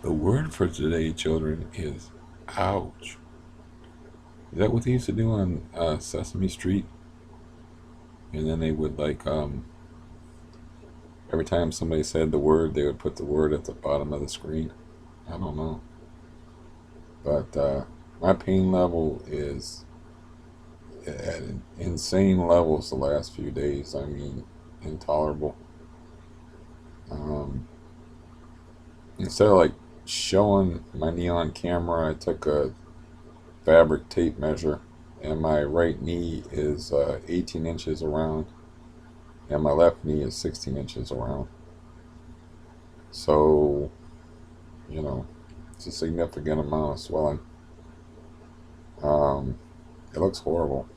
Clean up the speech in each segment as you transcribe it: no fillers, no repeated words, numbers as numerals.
The word for today, children, is ouch. Is that what they used to do on Sesame Street? And then they would every time somebody said the word, they would put the word at the bottom of the screen. I don't know, but my pain level is at insane levels the last few days. I mean, intolerable. Um, Instead of showing my knee on camera, I took a fabric tape measure, and my right knee is 18 inches around, and my left knee is 16 inches around. So, you know, it's a significant amount of swelling. Um, it looks horrible.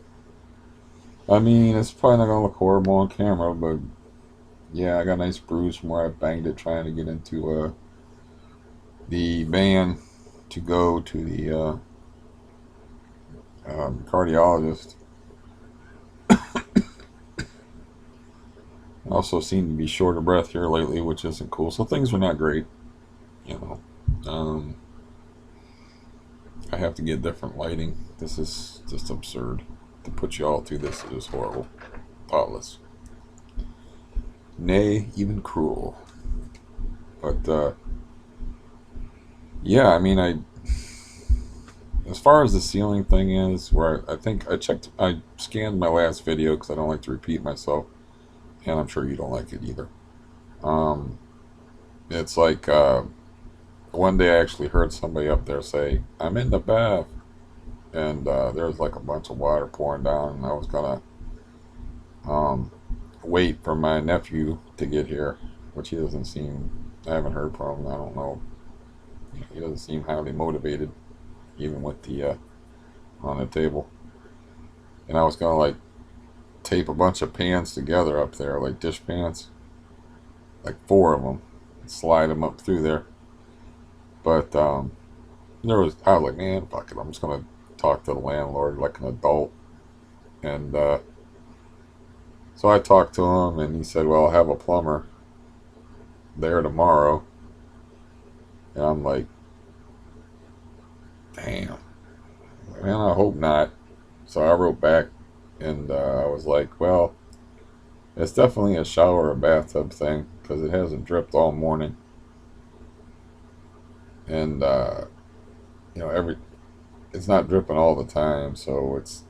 I mean, it's probably not gonna look horrible on camera, but yeah, I got a nice bruise from where I banged it trying to get into the van to go to the cardiologist. I also seem to be short of breath here lately, which isn't cool. So things are not great, you know. Um, I have to get different lighting. This is just absurd. To put you all through this is horrible, thoughtless, nay, even cruel. But yeah, I mean, as far as the ceiling thing is, where I think I scanned my last video because I don't like to repeat myself, and I'm sure you don't like it either. Um, it's one day I actually heard somebody up there say, "I'm in the bath," and there was like a bunch of water pouring down, and I was gonna um, wait for my nephew to get here, which he doesn't seem. I haven't heard from him. I don't know. He doesn't seem highly motivated, even with the on the table. And I was gonna tape a bunch of pans together up there, like dish pans, like four of them, and slide them up through there. But I was like, man, fuck it. I'm just gonna talk to the landlord like an adult. And so I talked to him, and he said, well, I'll have a plumber there tomorrow. And I'm like, damn, man, I hope not. So I wrote back, and I was like, well, it's definitely a shower or bathtub thing because it hasn't dripped all morning. And every it's not dripping all the time, so it's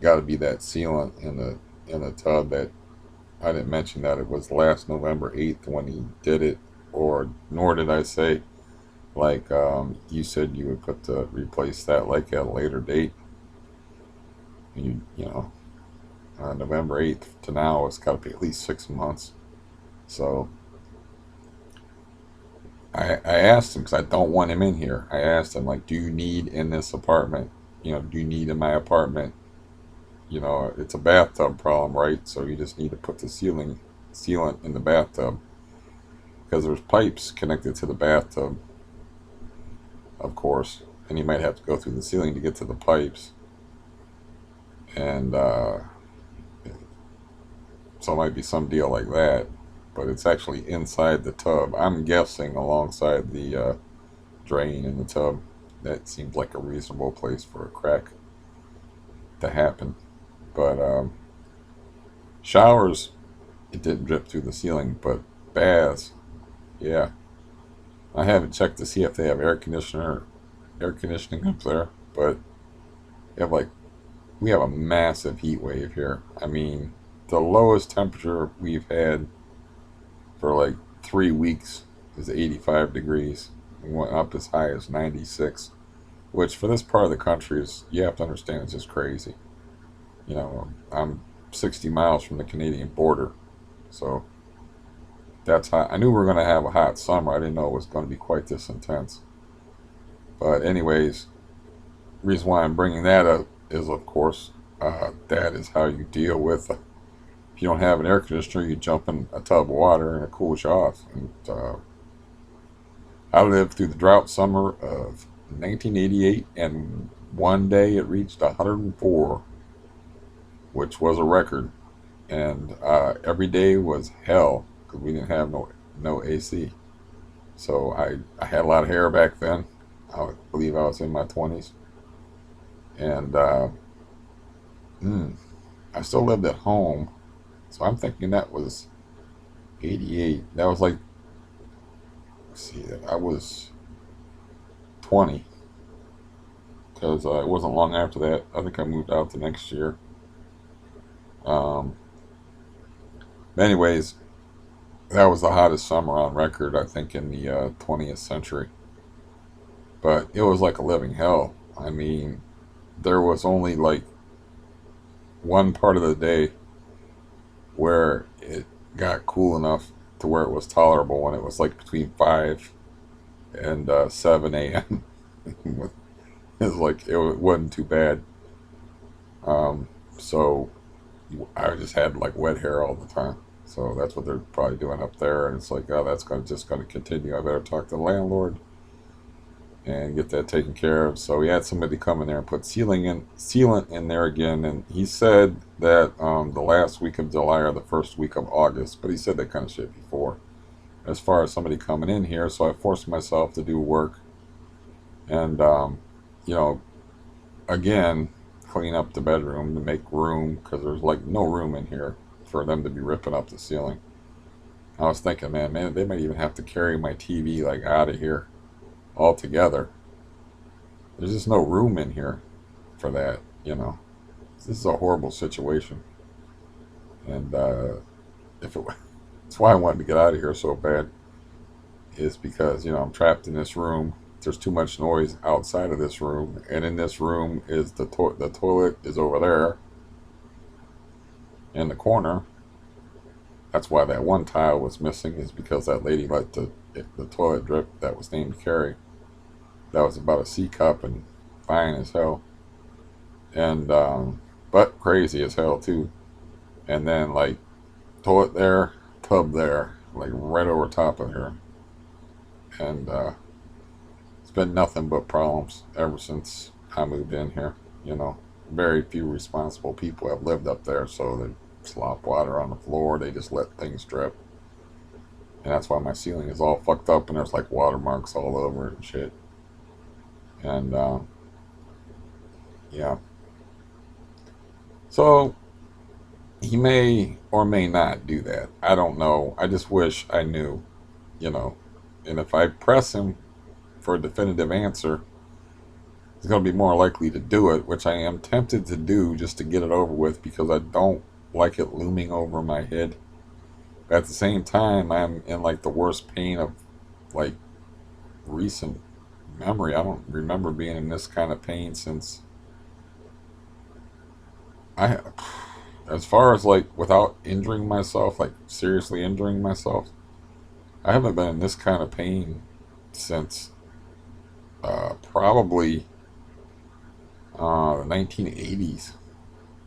got to be that sealant in the tub that I didn't mention that it was last November 8th when he did it, or nor did I say you said you would replace that like at a later date. You know November 8th to now it's got to be at least 6 months. So I asked him because I don't want him in here. I asked him do you need in this apartment? Do you need in my apartment? It's a bathtub problem, right? So you just need to put the sealant in the bathtub because there's pipes connected to the bathtub, of course, and you might have to go through the ceiling to get to the pipes, and so it might be some deal like that. But it's actually inside the tub. I'm guessing alongside the drain in the tub. That seems like a reasonable place for a crack to happen. But showers, it didn't drip through the ceiling, but baths, yeah. I haven't checked to see if they have air conditioning up there, but they have we have a massive heat wave here. I mean, the lowest temperature we've had for 3 weeks is 85 degrees. We went up as high as 96, which for this part of the country is, you have to understand, it's just crazy. I'm 60 miles from the Canadian border, so that's hot. I knew we were going to have a hot summer. I didn't know it was going to be quite this intense. But anyways, reason why I'm bringing that up is, of course, that is how you deal with. If you don't have an air conditioner, you jump in a tub of water and it cools you off. And I lived through the drought summer of 1988, and one day it reached 104, which was a record. And every day was hell because we didn't have no AC. So I had a lot of hair back then. Believe I was in my 20s. And mm, I still lived at home. So I'm thinking that was 88. That was like, let's see, I was 20. Because it wasn't long after that. I think I moved out the next year. Um, but anyways, that was the hottest summer on record, I think, in the 20th century. But it was like a living hell. I mean, there was only like one part of the day where it got cool enough to where it was tolerable when it was like between 5 and 7 a.m. It was like it wasn't too bad. So I just had like wet hair all the time. So that's what they're probably doing up there, and it's like, oh, that's just going to continue. I better talk to the landlord and get that taken care of. So he had somebody come in there and put sealant in there again, and he said that the last week of July or the first week of August, but he said that kind of shit before. As far as somebody coming in here, so I forced myself to do work, and you know, again, clean up the bedroom to make room because there's like no room in here for them to be ripping up the ceiling. I was thinking, man, they might even have to carry my TV like out of here altogether. There's just no room in here for that, you know. This is a horrible situation, and if it, that's why I wanted to get out of here so bad. Is because I'm trapped in this room. There's too much noise outside of this room, and in this room is the toilet is over there in the corner. That's why that one tile was missing, is because that lady let the toilet drip that was named Carrie. That was about a C cup and fine as hell, and but crazy as hell too. And then like toilet there, tub there, like right over top of her, and it's been nothing but problems ever since I moved in here. Very few responsible people have lived up there, so they slop water on the floor. They just let things drip, and that's why my ceiling is all fucked up and there's like watermarks all over it and shit. And yeah, so he may or may not do that. I don't know. I just wish I knew, you know. And if I press him for a definitive answer, he's going to be more likely to do it, which I am tempted to do just to get it over with because I don't like it looming over my head. But at the same time, I'm in like the worst pain of like recent memory. I don't remember being in this kind of pain since I, as far as like without injuring myself, like seriously injuring myself, I haven't been in this kind of pain since probably the 1980s.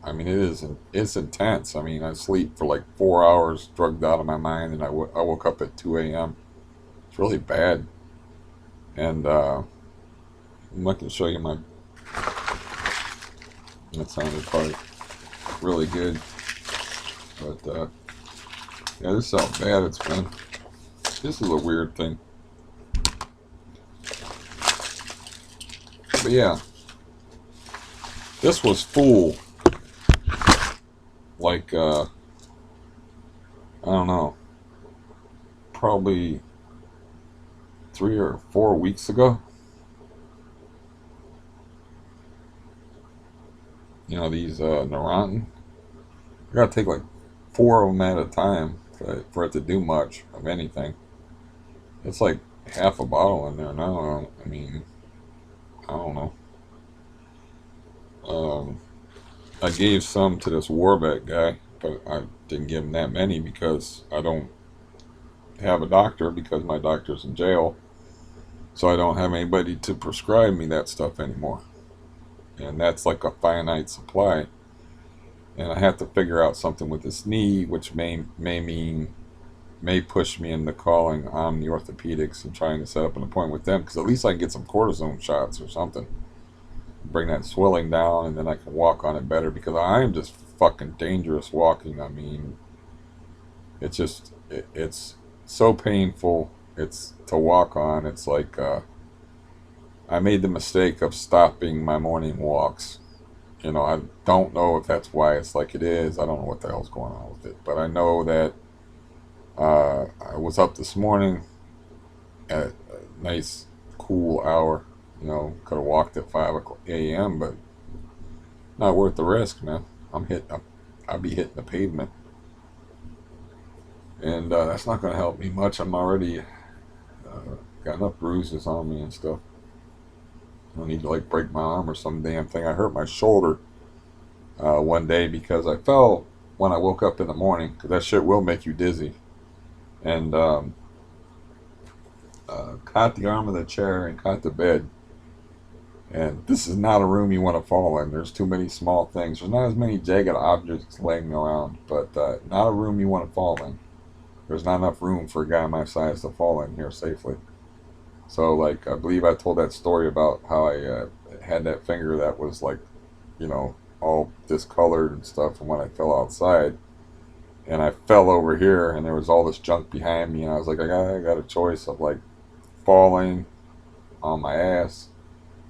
I mean, it's intense. I mean, I sleep for like 4 hours, drugged out of my mind, and I woke up at 2 a.m. It's really bad. And I can show you my. That sounded probably really good, but yeah, this is how bad it's been. This is a weird thing, but yeah, this was full. Like I don't know, probably 3 or 4 weeks ago. These Neurontin. You gotta take like 4 of them at a time for it to do much of anything. It's like half a bottle in there now. I mean, I don't know. I gave some to this Warbeck guy, but I didn't give him that many because I don't have a doctor because my doctor's in jail. So I don't have anybody to prescribe me that stuff anymore. And that's like a finite supply. And I have to figure out something with this knee, which may push me into calling on the orthopedics and trying to set up an appointment with them, because at least I can get some cortisone shots or something, bring that swelling down, and then I can walk on it better, because I am just fucking dangerous walking. I mean, it's so painful. It's to walk on. It's like I made the mistake of stopping my morning walks. I don't know if that's why it's like it is. I don't know what the hell's going on with it, but I know that I was up this morning at a nice, cool hour. Could have walked at 5 a.m., but not worth the risk, man. I'll be hitting the pavement, and that's not going to help me much. I'm already got enough bruises on me and stuff. I don't need to like break my arm or some damn thing. I hurt my shoulder one day because I fell when I woke up in the morning, because that shit will make you dizzy, and caught the arm of the chair and caught the bed. And this is not a room you want to fall in. There's too many small things. There's not as many jagged objects laying around, but not a room you want to fall in. There's not enough room for a guy my size to fall in here safely. So, like, I believe I told that story about how I had that finger that was, like, all discolored and stuff from when I fell outside. And I fell over here, and there was all this junk behind me, and I was like, I got a choice of, like, falling on my ass,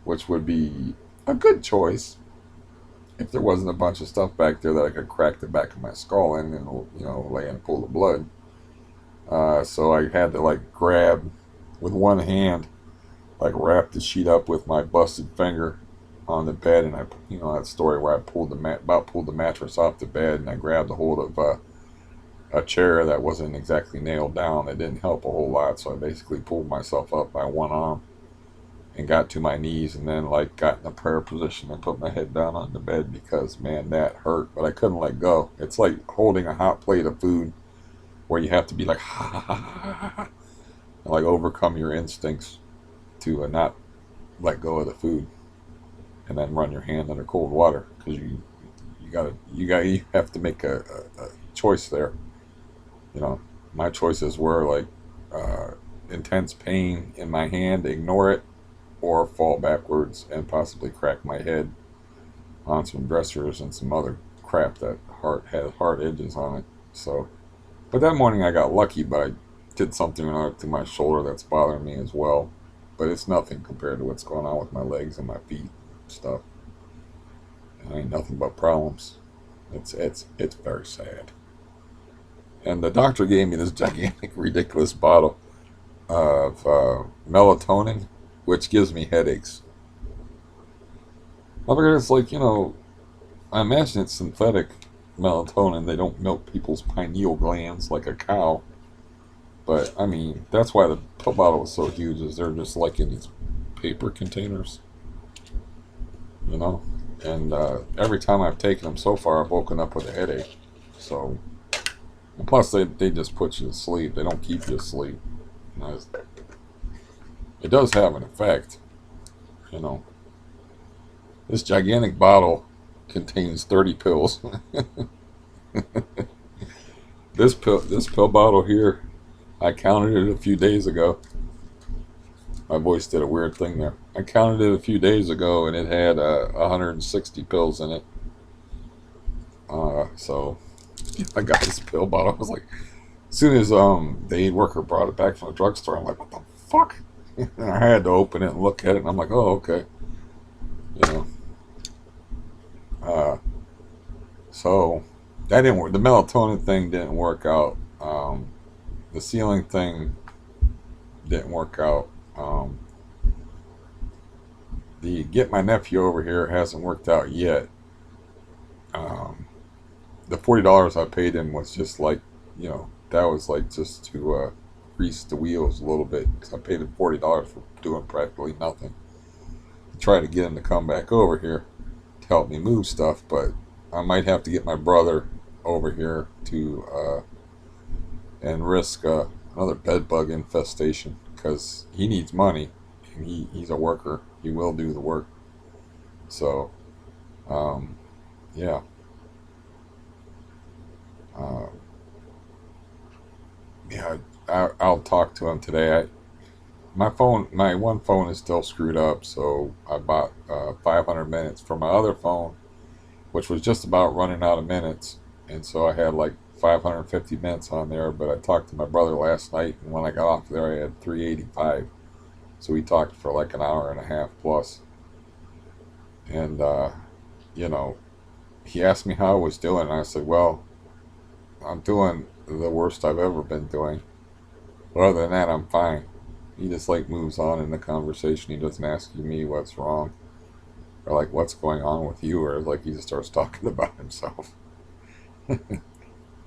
which would be a good choice if there wasn't a bunch of stuff back there that I could crack the back of my skull in and lay in a pool of blood. So I had to like grab with one hand, like wrap the sheet up with my busted finger on the bed, and that story where I pulled the mattress off the bed, and I grabbed a hold of a chair that wasn't exactly nailed down. It didn't help a whole lot, so I basically pulled myself up by one arm and got to my knees, and then like got in a prayer position and put my head down on the bed, because man, that hurt, but I couldn't let go. It's like holding a hot plate of food where you have to be like and like overcome your instincts to not let go of the food, and then run your hand under cold water, because you have to make a choice there. My choices were like intense pain in my hand, ignore it, or fall backwards and possibly crack my head on some dressers and some other crap that had hard edges on it. So, but that morning I got lucky, but I did something to my shoulder that's bothering me as well. But it's nothing compared to what's going on with my legs and my feet and stuff. It ain't nothing but problems. It's very sad. And the doctor gave me this gigantic, ridiculous bottle of melatonin, which gives me headaches. I figured it's like, I imagine it's synthetic melatonin. They don't milk people's pineal glands like a cow. But, I mean, that's why the pill bottle was so huge, is they're just like in these paper containers. And every time I've taken them so far, I've woken up with a headache. So, and plus they just put you to sleep. They don't keep you asleep. It does have an effect, This gigantic bottle contains 30 pills. This pill bottle here, I counted it a few days ago. My voice did a weird thing there. I counted it a few days ago, and it had 160 pills in it. So I got this pill bottle. I was like, as soon as the aid worker brought it back from the drugstore, I'm like, what the fuck? And I had to open it and look at it, and I'm like, oh, okay. So that didn't work. The melatonin thing didn't work out. The ceiling thing didn't work out. The get my nephew over here hasn't worked out yet. The $40 I paid him was just like, that was like just to grease the wheels a little bit, because I paid him $40 for doing practically nothing. Try to get him to come back over here to help me move stuff, but I might have to get my brother over here to and risk another bed bug infestation, because he needs money, and he's a worker. He will do the work. So, yeah. Yeah, I'll talk to him today. My one phone is still screwed up, so I bought 500 minutes for my other phone, which was just about running out of minutes, and so I had like 550 minutes on there, but I talked to my brother last night, and when I got off there, I had 385. So we talked for like an hour and a half plus. And, you know, he asked me how I was doing, and I said, well, I'm doing the worst I've ever been doing. But other than that, I'm fine. He just like moves on in the conversation. He doesn't ask me what's wrong or like what's going on with you, or like he just starts talking about himself.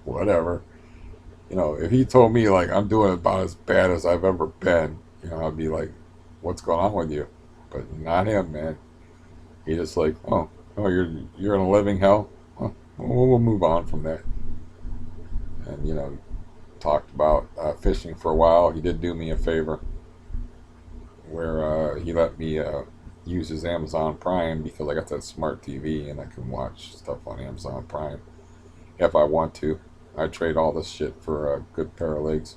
Whatever. You know, if he told me like I'm doing about as bad as I've ever been, you know, I'd be like, what's going on with you? But not him, man. He just like, oh, you're in a living hell. Well, we'll move on from that. And you know, talked about fishing for a while. He did do me a favor where he let me use his Amazon Prime because I got that smart TV and I can watch stuff on Amazon Prime if I want to. I trade all this shit for a good pair of legs.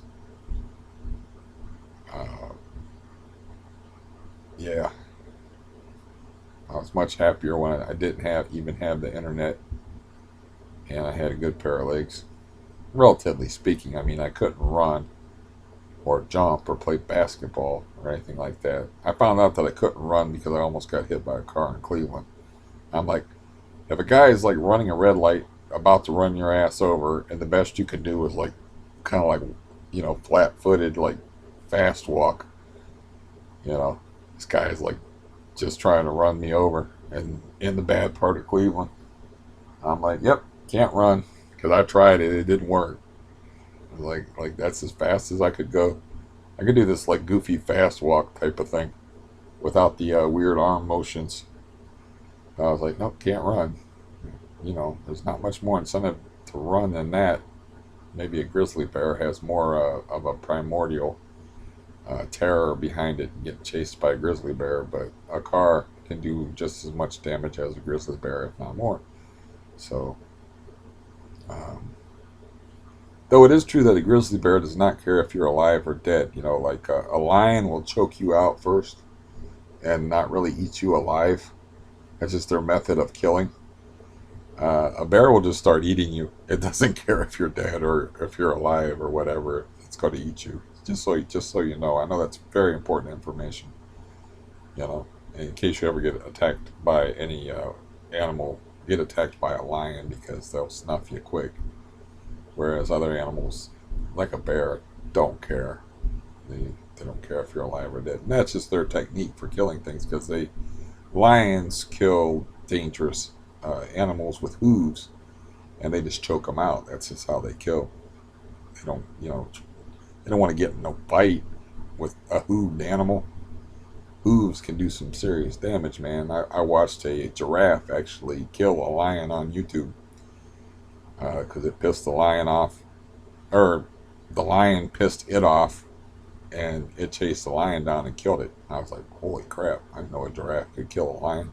Uh, yeah, I was much happier when I didn't even have the internet and I had a good pair of legs. Relatively speaking, I mean, I couldn't run or jump or play basketball or anything like that. I found out that I couldn't run because I almost got hit by a car in Cleveland. I'm like, if a guy is like running a red light, about to run your ass over, and the best you can do is like, kind of like, you know, flat-footed, like fast walk. You know, this guy is like just trying to run me over, and in the bad part of Cleveland, I'm like, yep, can't run because I tried it, it didn't work. Like that's as fast as I could go. I could do this like goofy fast walk type of thing without the weird arm motions. I was like, nope, can't run. You know, there's not much more incentive to run than that. Maybe a grizzly bear has more of a primordial terror behind it, getting chased by a grizzly bear, but a car can do just as much damage as a grizzly bear, if not more. So, um, though it is true that a grizzly bear does not care if you're alive or dead. You know, like a lion will choke you out first and not really eat you alive. That's just their method of killing. A bear will just start eating you. It doesn't care if you're dead or if you're alive or whatever. It's going to eat you. Just so you know. I know that's very important information. You know, in case you ever get attacked by any animal, get attacked by a lion because they'll snuff you quick. Whereas other animals, like a bear, don't care. They don't care if you're alive or dead. And that's just their technique for killing things because lions kill dangerous animals with hooves and they just choke them out. That's just how they kill. They don't, you know, they don't want to get in a fight with a hooved animal. Hooves can do some serious damage, man. I watched a giraffe actually kill a lion on YouTube because it pissed the lion off, or the lion pissed it off, and it chased the lion down and killed it. I was like, holy crap, I didn't know a giraffe could kill a lion.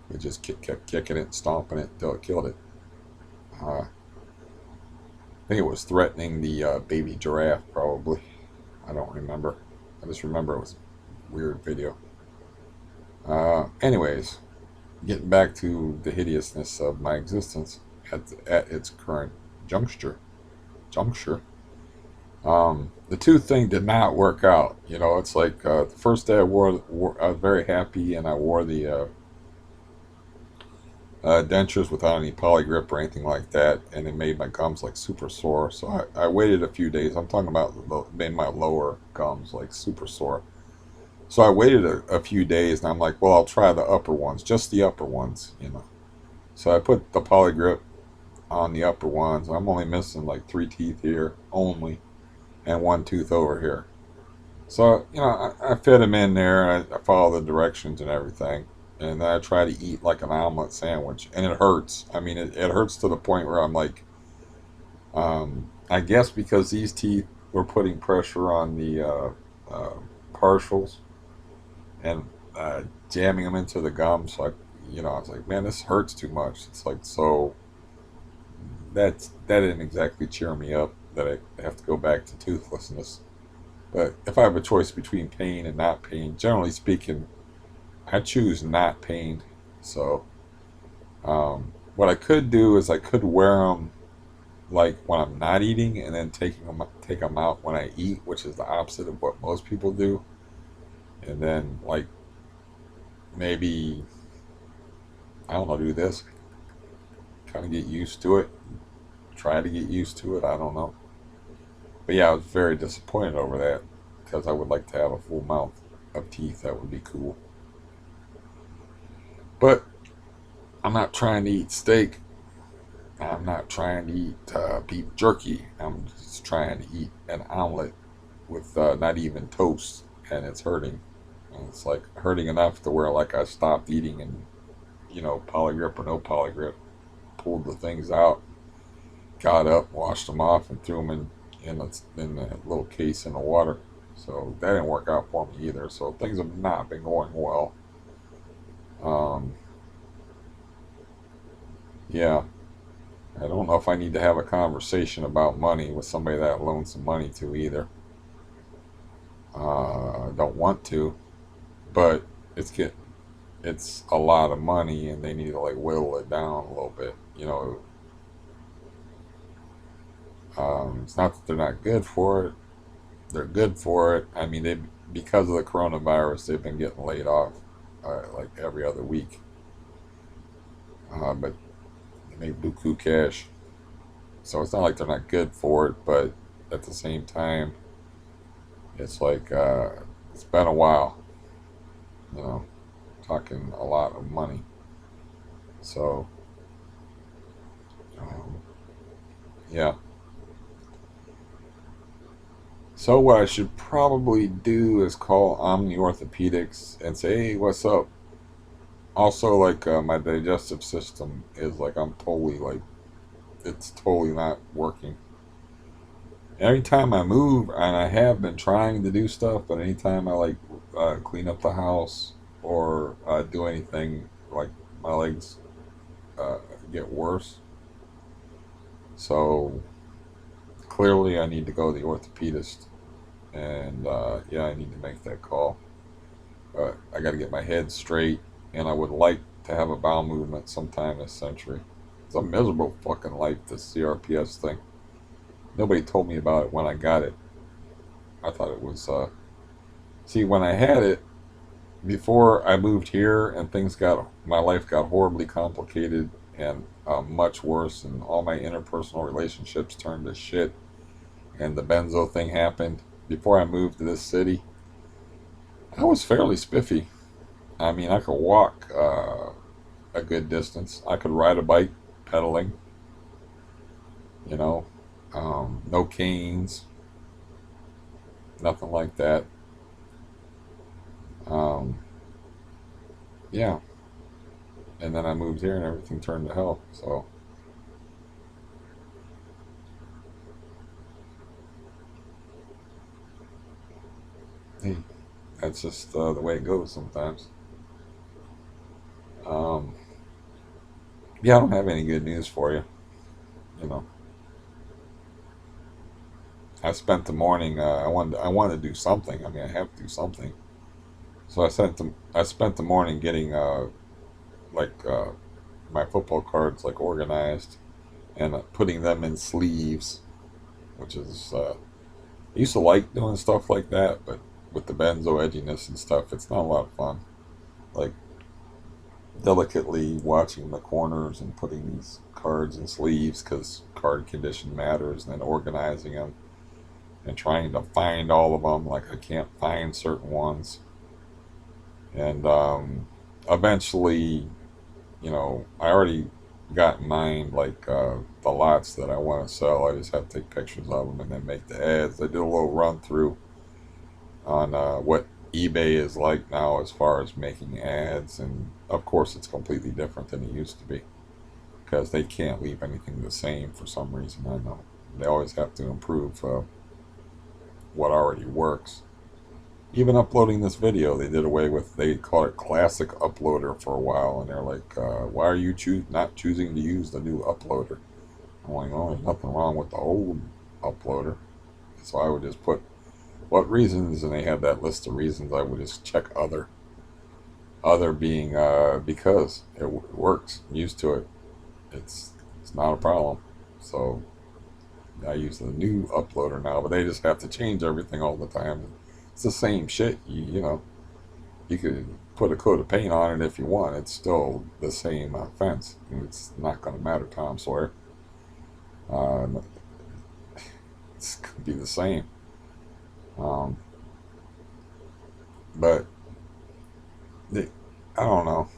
It just kept kicking it and stomping it until it killed it. I think it was threatening the baby giraffe, probably. I don't remember. I just remember it was a weird video. Anyways, getting back to the hideousness of my existence at its current juncture. The tooth thing did not work out. You know, it's like the first day I was very happy, and I wore the dentures without any polygrip or anything like that, and it made my gums like super sore. So I waited a few days. I'm talking about made my lower gums like super sore. So I waited a few days, and I'm like, well, I'll try the upper ones, just the upper ones, you know. So I put the polygrip on the upper ones. I'm only missing like 3 teeth here only, and 1 tooth over here. So, you know, I fit them in there, and I follow the directions and everything. And then I try to eat like an omelet sandwich, and it hurts. I mean, it hurts to the point where I'm like, I guess because these teeth were putting pressure on the partials and jamming them into the gum. So I was like, man, this hurts too much. It's like, so that didn't exactly cheer me up that I have to go back to toothlessness. But if I have a choice between pain and not pain, generally speaking, I choose not pain. So what I could do is I could wear them like when I'm not eating, and then take them out when I eat, which is the opposite of what most people do. And then like maybe I don't know, do this, kind of get used to it, try to get used to it. I don't know, but yeah, I was very disappointed over that because I would like to have a full mouth of teeth. That would be cool. But I'm not trying to eat steak. I'm not trying to eat beef jerky. I'm just trying to eat an omelet with not even toast, and it's hurting. And it's like hurting enough to where like I stopped eating, and polygrip or no polygrip, pulled the things out, got up, washed them off, and threw them in a little case in the water. So that didn't work out for me either. So things have not been going well. Um, yeah, I don't know if I need to have a conversation about money with somebody that I loaned some money to either. I don't want to, but it's get it's a lot of money, and they need to like whittle it down a little bit. It's not that they're not good for it; they're good for it. I mean, they because of the coronavirus, they've been getting laid off like every other week. But they make buku cash, so it's not like they're not good for it. But at the same time, it's like it's been a while. You know, talking a lot of money. So um, yeah. So what I should probably do is call Omni Orthopedics and say, "Hey, what's up?" Also, like my digestive system is like I'm totally like it's totally not working. Every time I move, and I have been trying to do stuff, but anytime I like clean up the house or do anything, like my legs uh, get worse. So clearly, I need to go to the orthopedist, and yeah, I need to make that call. I got to get my head straight, and I would like to have a bowel movement sometime this century. It's a miserable fucking life, this CRPS thing. Nobody told me about it when I got it. I thought it was, see, when I had it, before I moved here and my life got horribly complicated and much worse, and all my interpersonal relationships turned to shit, and the benzo thing happened. Before I moved to this city, I was fairly spiffy. I mean, I could walk a good distance. I could ride a bike pedaling, you know, no canes, nothing like that. Um, yeah, and then I moved here and everything turned to hell. So, hey, that's just the way it goes sometimes. Um, yeah, I don't have any good news for you. You know, I spent the morning. I wanted to do something. I mean, I have to do something. So I spent the morning getting like my football cards like organized and putting them in sleeves, which is I used to like doing stuff like that, but with the benzo edginess and stuff, it's not a lot of fun. Like delicately watching the corners and putting these cards in sleeves because card condition matters, and then organizing them and trying to find all of them. Like I can't find certain ones, and eventually, I already got in mind like the lots that I want to sell. I just have to take pictures of them and then make the ads. I did a little run through on what eBay is like now as far as making ads, and of course it's completely different than it used to be because they can't leave anything the same for some reason. I know they always have to improve what already works. Even uploading this video, they did away with. They called it Classic Uploader for a while, and they're like, "Why are you not choosing to use the new uploader?" I'm like, "Oh, there's nothing wrong with the old uploader." So I would just put what reasons, and they have that list of reasons. I would just check other being because it works. I'm used to it. It's not a problem. So I use the new uploader now, but they just have to change everything all the time. It's the same shit. You know, you could put a coat of paint on it if you want. It's still the same fence. It's not going to matter, Tom Sawyer. Uh, it's going to be the same. Um, but the, I don't know.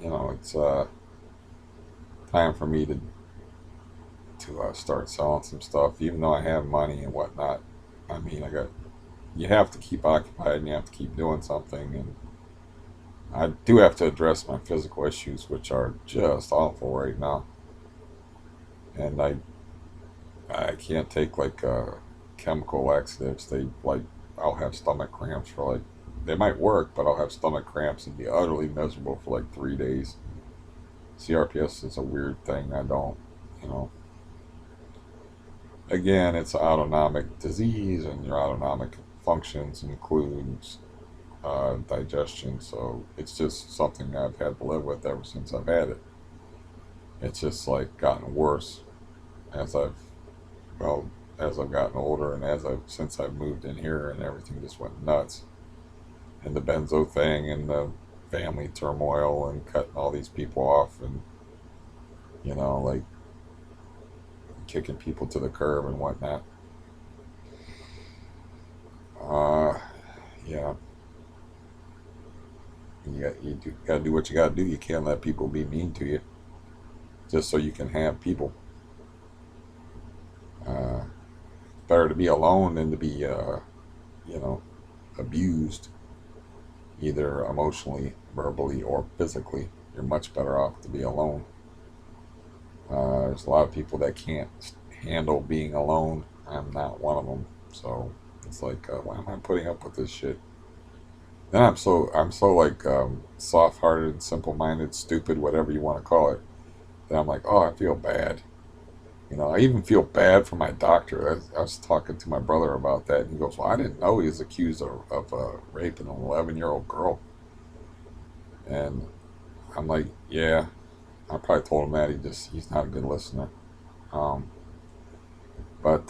You know, it's time for me to start selling some stuff, even though I have money and whatnot. I mean, you have to keep occupied and you have to keep doing something, and I do have to address my physical issues, which are just awful right now. And I can't take like chemical laxatives. I'll have stomach cramps for like, they might work, but I'll have stomach cramps and be utterly miserable for like 3 days. CRPS is a weird thing. I don't, you know. Again, it's an autonomic disease, and your autonomic functions includes digestion. So it's just something I've had to live with ever since I've had it. It's just like gotten worse as well, as I've gotten older, and since I've moved in here, and everything just went nuts. And the benzo thing, and the family turmoil, and cutting all these people off, and like kicking people to the curb and whatnot. Uh, yeah, gotta do what you gotta do. You can't let people be mean to you just so you can have people. Uh, Better to be alone than to be, you know, abused, either emotionally, verbally, or physically. You're much better off to be alone. There's a lot of people that can't handle being alone. I'm not one of them. So it's like, why am I putting up with this shit? Then I'm so like soft-hearted, simple-minded, stupid, whatever you want to call it. Then I'm like, oh, I feel bad. I even feel bad for my doctor. I was talking to my brother about that, and he goes, "Well, I didn't know he was accused of raping an 11-year-old girl." And I'm like, "Yeah, I probably told him that. He's not a good listener." Um, but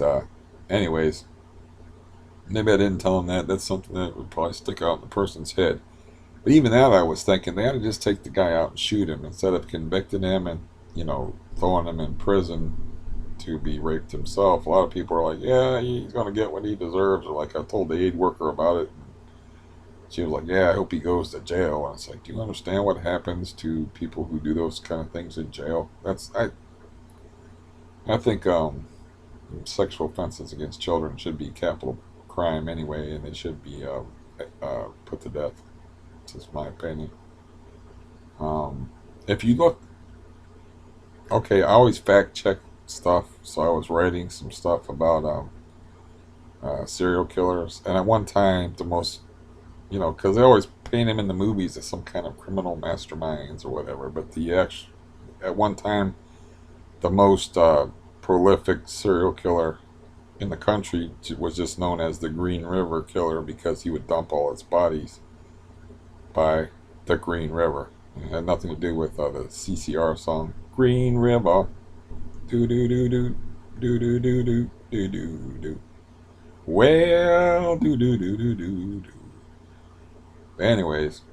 anyways, maybe I didn't tell him that. That's something that would probably stick out in the person's head. But even that, I was thinking they ought to just take the guy out and shoot him instead of convicting him and throwing him in prison to be raped himself. A lot of people are like, yeah, he's going to get what he deserves. Or like I told the aid worker about it. She was like, yeah, I hope he goes to jail. And it's like, do you understand what happens to people who do those kind of things in jail? I think sexual offenses against children should be capital crime anyway, and they should be put to death. That's just my opinion. If you look, okay, I always fact check stuff, so I was writing some stuff about serial killers, and at one time, the most, because they always paint him in the movies as some kind of criminal masterminds or whatever, but at one time, the most prolific serial killer in the country was just known as the Green River Killer because he would dump all his bodies by the Green River. It had nothing to do with the CCR song Green River. Do do do do do do do do do do do. Well, do do do do do do. Anyways,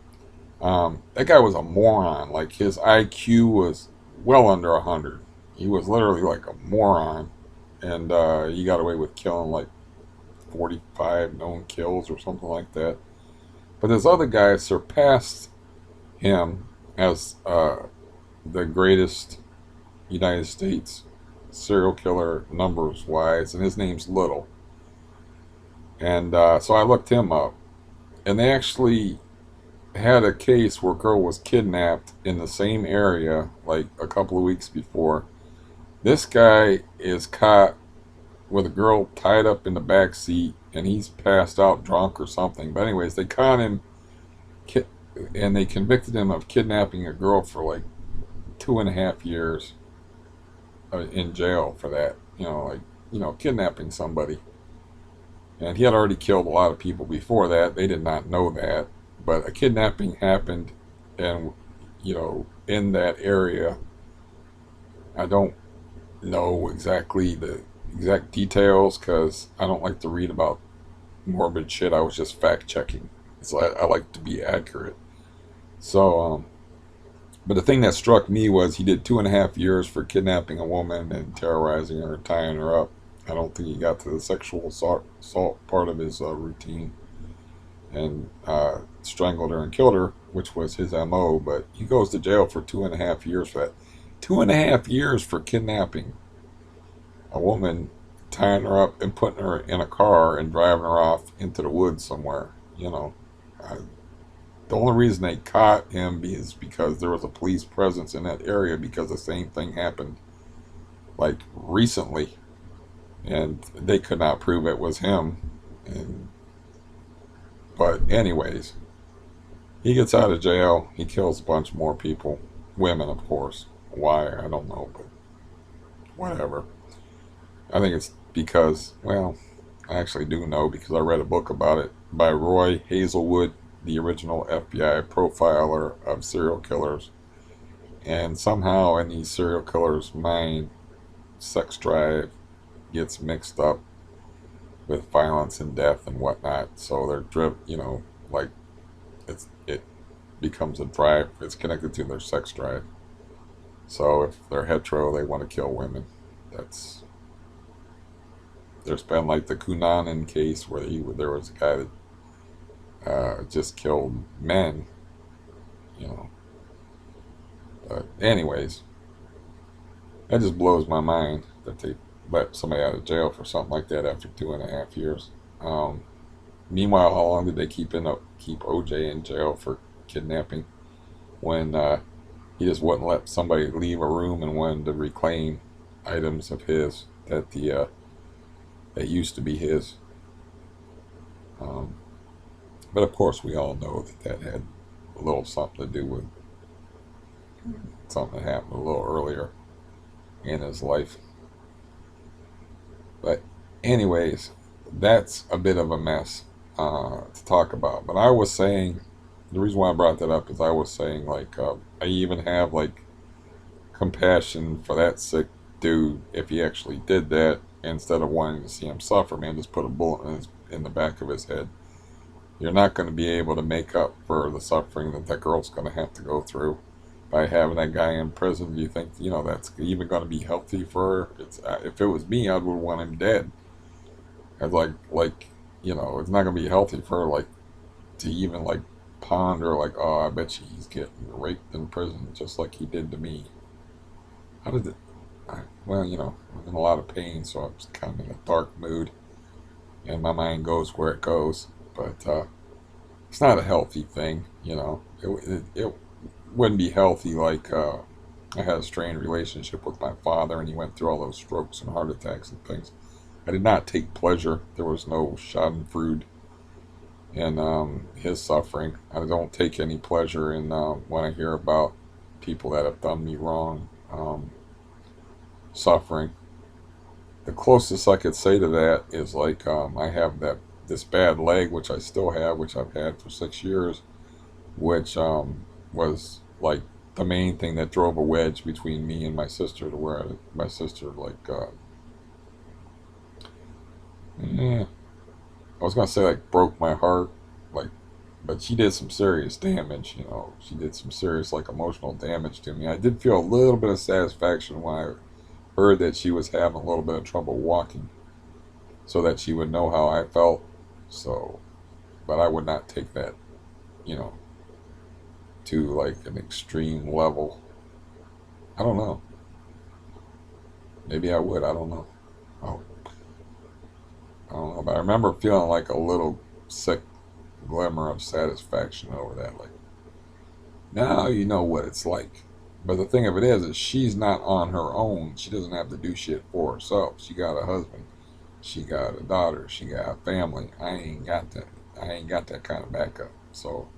that guy was a moron. Like his IQ was well under 100. He was literally like a moron, and he got away with killing like 45 known kills or something like that. But this other guy surpassed him as the greatest United States serial killer numbers wise, and his name's Little. And so I looked him up, and they actually had a case where a girl was kidnapped in the same area like a couple of weeks before. This guy is caught with a girl tied up in the back seat, and he's passed out drunk or something. But anyways, they caught him, and they convicted him of kidnapping a girl for like 2.5 years in jail for that. Kidnapping somebody. And he had already killed a lot of people before that. They did not know that, but a kidnapping happened, and in that area. I don't know exactly exact details because I don't like to read about morbid shit. I was just fact checking. So I like to be accurate. So, but the thing that struck me was he did 2.5 years for kidnapping a woman and terrorizing her, tying her up. I don't think he got to the sexual assault part of his routine, and strangled her and killed her, which was his MO. But he goes to jail for 2.5 years for that. 2.5 years for kidnapping a woman, tying her up and putting her in a car and driving her off into the woods somewhere. You know, I, the only reason they caught him is because there was a police presence in that area because the same thing happened like recently, and they could not prove it was him. And but anyways, he gets out of jail. He kills a bunch more people, women, of course. Why I don't know, but whatever. I think it's because, well, I actually do know because I read a book about it by Roy Hazelwood, the original FBI profiler of serial killers. And somehow in these serial killers' mind, sex drive gets mixed up with violence and death and whatnot. So they're driven, like it becomes a drive. It's connected to their sex drive. So if they're hetero, they want to kill women. That's There's been like the Cunanan case where there was a guy that just killed men, you know. But anyways, that just blows my mind that they let somebody out of jail for something like that after 2.5 years. Um, Meanwhile, how long did they keep OJ in jail for kidnapping when he just wouldn't let somebody leave a room and wanted to reclaim items of his that used to be his? Um, but of course, we all know that had a little something to do with something that happened a little earlier in his life. But anyways, that's a bit of a mess to talk about. But I was saying, the reason why I brought that up is I was saying like I even have like compassion for that sick dude if he actually did that instead of wanting to see him suffer. Man, just put a bullet in the back of his head. You're not going to be able to make up for the suffering that girl's going to have to go through by having that guy in prison. Do you think that's even going to be healthy for her? It's if it was me, I would want him dead. I'd like it's not going to be healthy for her like to even like ponder like, oh, I bet you he's getting raped in prison just like he did to me. How did it? Well, I'm in a lot of pain, so I'm just kind of in a dark mood, and my mind goes where it goes. But it's not a healthy thing. It wouldn't be healthy. Like I had a strained relationship with my father, and he went through all those strokes and heart attacks and things. I did not take pleasure. There was no schadenfreude in his suffering. I don't take any pleasure in when I hear about people that have done me wrong suffering. The closest I could say to that is like I have this bad leg, which I still have, which I've had for 6 years, which was like the main thing that drove a wedge between me and my sister, to where my sister I was gonna say like broke my heart, like, but she did some serious damage. She did some serious like emotional damage to me. I did feel a little bit of satisfaction when I heard that she was having a little bit of trouble walking, so that she would know how I felt. So, but I would not take that, you know, to like an extreme level. I don't know. Maybe I would. I don't know. Oh, I don't know. But I remember feeling like a little sick glimmer of satisfaction over that. Like, now you know what it's like. But the thing of it is she's not on her own. She doesn't have to do shit for herself. She got a husband. She got a daughter. She got a family. I ain't got that. I ain't got that kind of backup. So,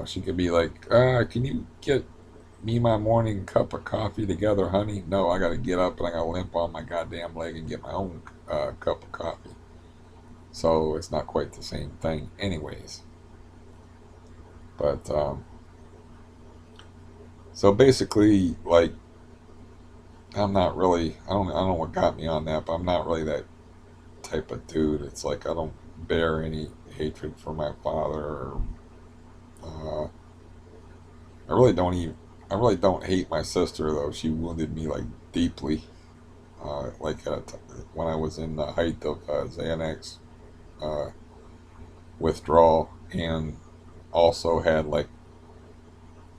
she could be like, can you get me my morning cup of coffee together, honey? No, I got to get up and I got to limp on my goddamn leg and get my own cup of coffee. So it's not quite the same thing, anyways. But so basically, like, I'm not really. I don't know what got me on that, but I'm not really that type of dude. It's like I don't bear any hatred for my father. Or, uh, I really don't even. I really don't hate my sister though. She wounded me like deeply. Like when I was in the height of Xanax uh, withdrawal, and also had like,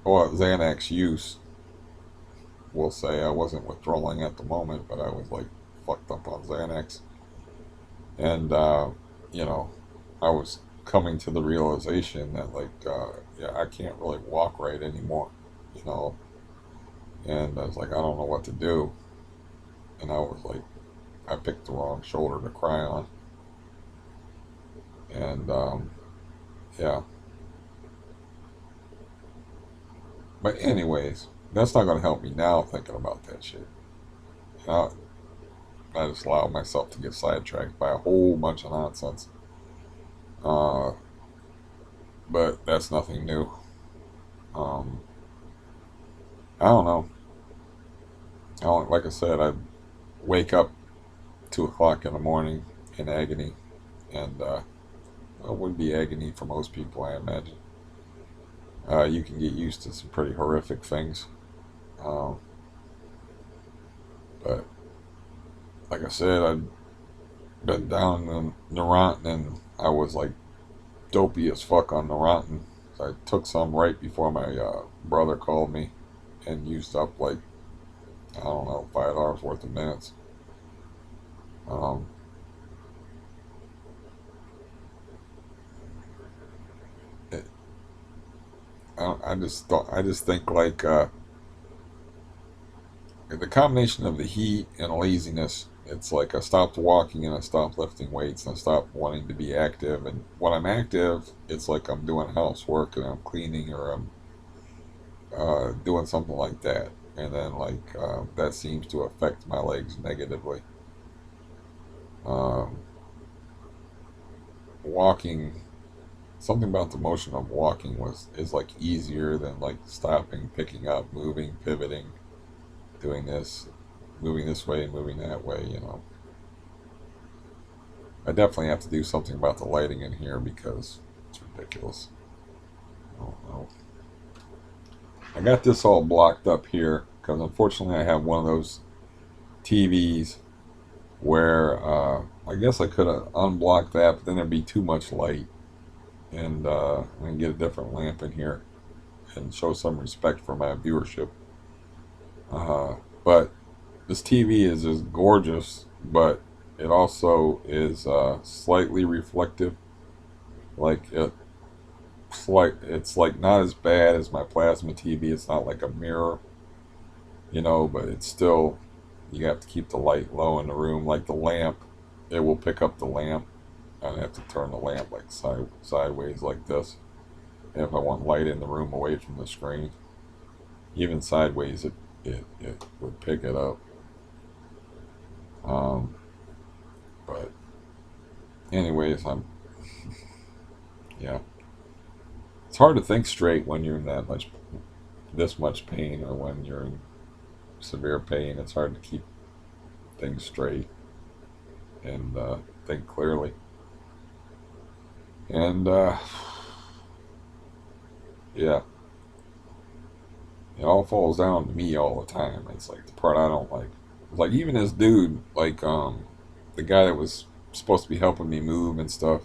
well, Xanax use. We'll say I wasn't withdrawing at the moment, but I was like fucked up on Xanax, and you know, I was coming to the realization that like, yeah, I can't really walk right anymore, you know, and I was like, I don't know what to do, and I was like, I picked the wrong shoulder to cry on, and yeah, but anyways, that's not gonna help me now thinking about that shit. You know, I just allowed myself to get sidetracked by a whole bunch of nonsense. Uh, but that's nothing new. Um, I don't know. I don't, like I said, I wake up 2 o'clock in the morning in agony, and it would be agony for most people, I imagine. You can get used to some pretty horrific things, um, but like I said, I'd been down in Neurontin, and I was like dopey as fuck on Neurontin. So I took some right before my brother called me, and used up like, I don't know, $5 worth of minutes. Um, it, I just think like the combination of the heat and laziness. It's like I stopped walking and I stopped lifting weights and I stopped wanting to be active. And when I'm active, it's like I'm doing housework and I'm cleaning or I'm doing something like that. And then like that seems to affect my legs negatively. Um, Walking, something about the motion of walking was is like easier than like stopping, picking up, moving, pivoting, doing this, moving this way, moving that way. You know, I definitely have to do something about the lighting in here because it's ridiculous. Oh, no. I got this all blocked up here because unfortunately I have one of those TVs where I guess I could have unblocked that, but then there'd be too much light, and I can get a different lamp in here and show some respect for my viewership. But this TV is gorgeous, but it also is slightly reflective. Like it's like not as bad as my plasma TV. It's not like a mirror, you know, but it's still, you have to keep the light low in the room. Like the lamp, it will pick up the lamp. I have to turn the lamp like sideways like this. And if I want light in the room away from the screen, even sideways, it would pick it up. Um, but anyways, yeah. It's hard to think straight when you're in this much pain, or when you're in severe pain. It's hard to keep things straight and think clearly. And yeah, it all falls down to me all the time. It's like the part I don't like. It's like even this dude, like the guy that was supposed to be helping me move and stuff.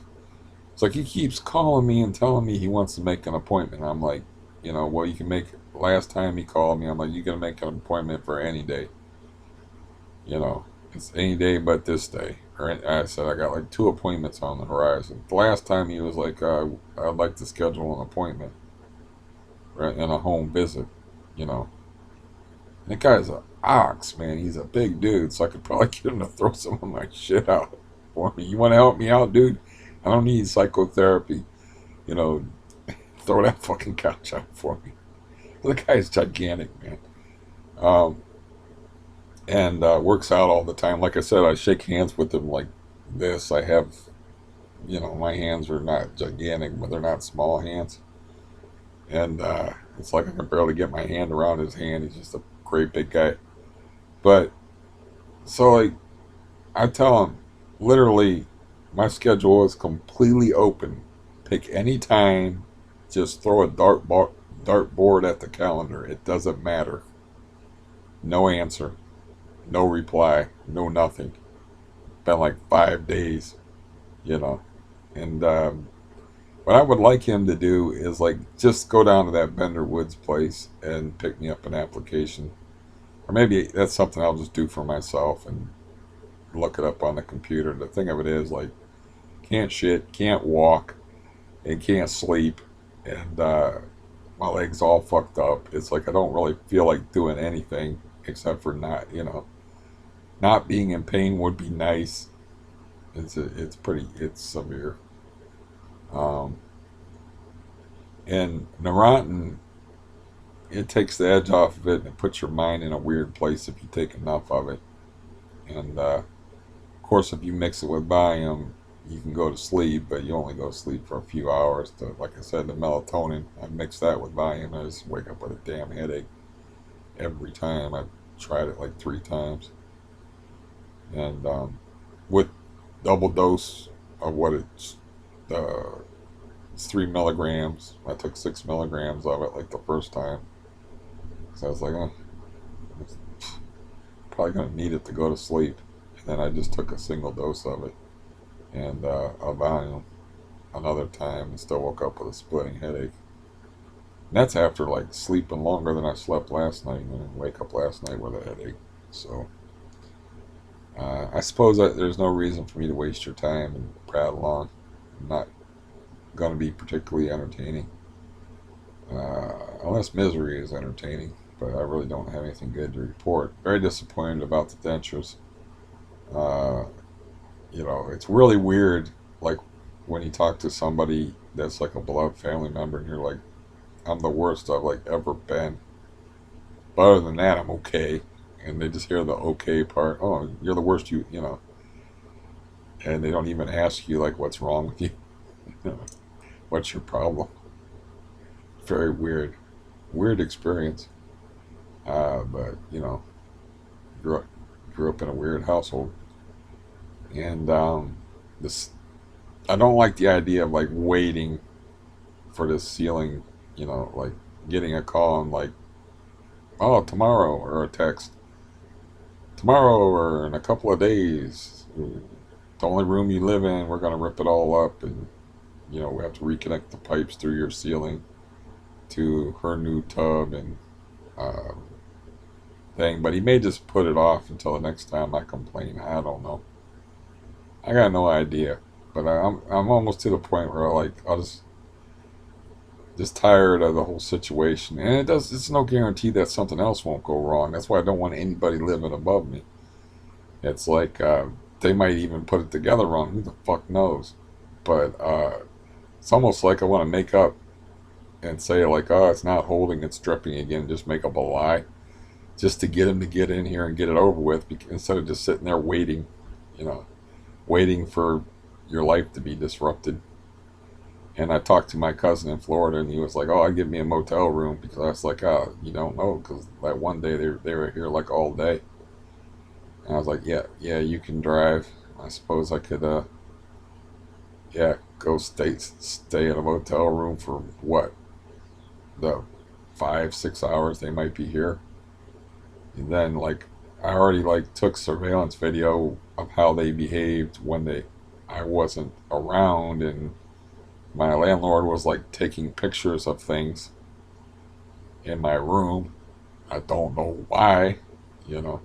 It's like he keeps calling me and telling me he wants to make an appointment. I'm like, you know, well, you can make. Last time he called me, I'm like, you can make an appointment for any day. You know, it's any day but this day. Or I said I got like 2 appointments on the horizon. The last time he was like, I'd like to schedule an appointment, right, and a home visit. You know, that guy's a ox, man. He's a big dude, so I could probably get him to throw some of my shit out for me. You want to help me out, dude? I don't need psychotherapy. You know, throw that fucking couch out for me. The guy's gigantic, man. Um, and works out all the time. Like I said, I shake hands with him like this. I have, you know, my hands are not gigantic, but they're not small hands. And it's like I can barely get my hand around his hand. He's just a great big guy. But so like I tell him, literally, my schedule is completely open. Pick any time. Just throw a dart board at the calendar. It doesn't matter. No answer. No reply. No nothing. Been like 5 days, you know. And what I would like him to do is like just go down to that Bender Woods place and pick me up an application. Or maybe that's something I'll just do for myself and look it up on the computer. The thing of it is, like, can't shit, can't walk, and can't sleep, and my legs all fucked up. It's like I don't really feel like doing anything except for not, not being in pain would be nice. It's severe. Um, and Neurontin, it takes the edge off of it and it puts your mind in a weird place if you take enough of it. And of course, if you mix it with Valium, you can go to sleep, but you only go to sleep for a few hours. Like I said, the melatonin, I mix that with Valium, I just wake up with a damn headache every time. I've tried it like 3 times. And with double dose of what it's 3 milligrams. I took 6 milligrams of it like the first time. So I was like, I'm probably going to need it to go to sleep. And then I just took a single dose of it and a Valium another time and still woke up with a splitting headache. And that's after like sleeping longer than I slept last night and then wake up last night with a headache. So I suppose that there's no reason for me to waste your time and prattle on. I'm not going to be particularly entertaining. Unless misery is entertaining, but I really don't have anything good to report. Very disappointed about the dentures. Uh, it's really weird, like when you talk to somebody that's like a beloved family member, and you're like, "I'm the worst I've like ever been." But other than that, I'm okay. And they just hear the okay part. Oh, you're the worst, and they don't even ask you like what's wrong with you. What's your problem? Very weird experience. But grew up, grew up in a weird household, and this I don't like the idea of like waiting for this ceiling. Like getting a call and like, oh, tomorrow, or a text tomorrow or in a couple of days. The only room you live in, we're gonna rip it all up, and we have to reconnect the pipes through your ceiling to her new tub and uh, thing. But he may just put it off until the next time I complain. I don't know. I got no idea. But I'm almost to the point where like I'll just tired of the whole situation. And it's no guarantee that something else won't go wrong. That's why I don't want anybody living above me. It's like they might even put it together wrong. Who the fuck knows? But it's almost like I want to make up and say like, oh, it's not holding, it's dripping again. Just make up a lie, just to get him to get in here and get it over with, instead of just sitting there waiting, you know, waiting for your life to be disrupted. And I talked to my cousin in Florida, and he was like, "Oh, I'd give me a motel room," because I was like, "Oh, you don't know," because that one day they were here like all day, and I was like, "Yeah, yeah, you can drive. I suppose I could, yeah, go stay in a motel room for what, the 5 6 hours they might be here." And then like I already like took surveillance video of how they behaved when I wasn't around, and my landlord was like taking pictures of things in my room. I don't know why, you know.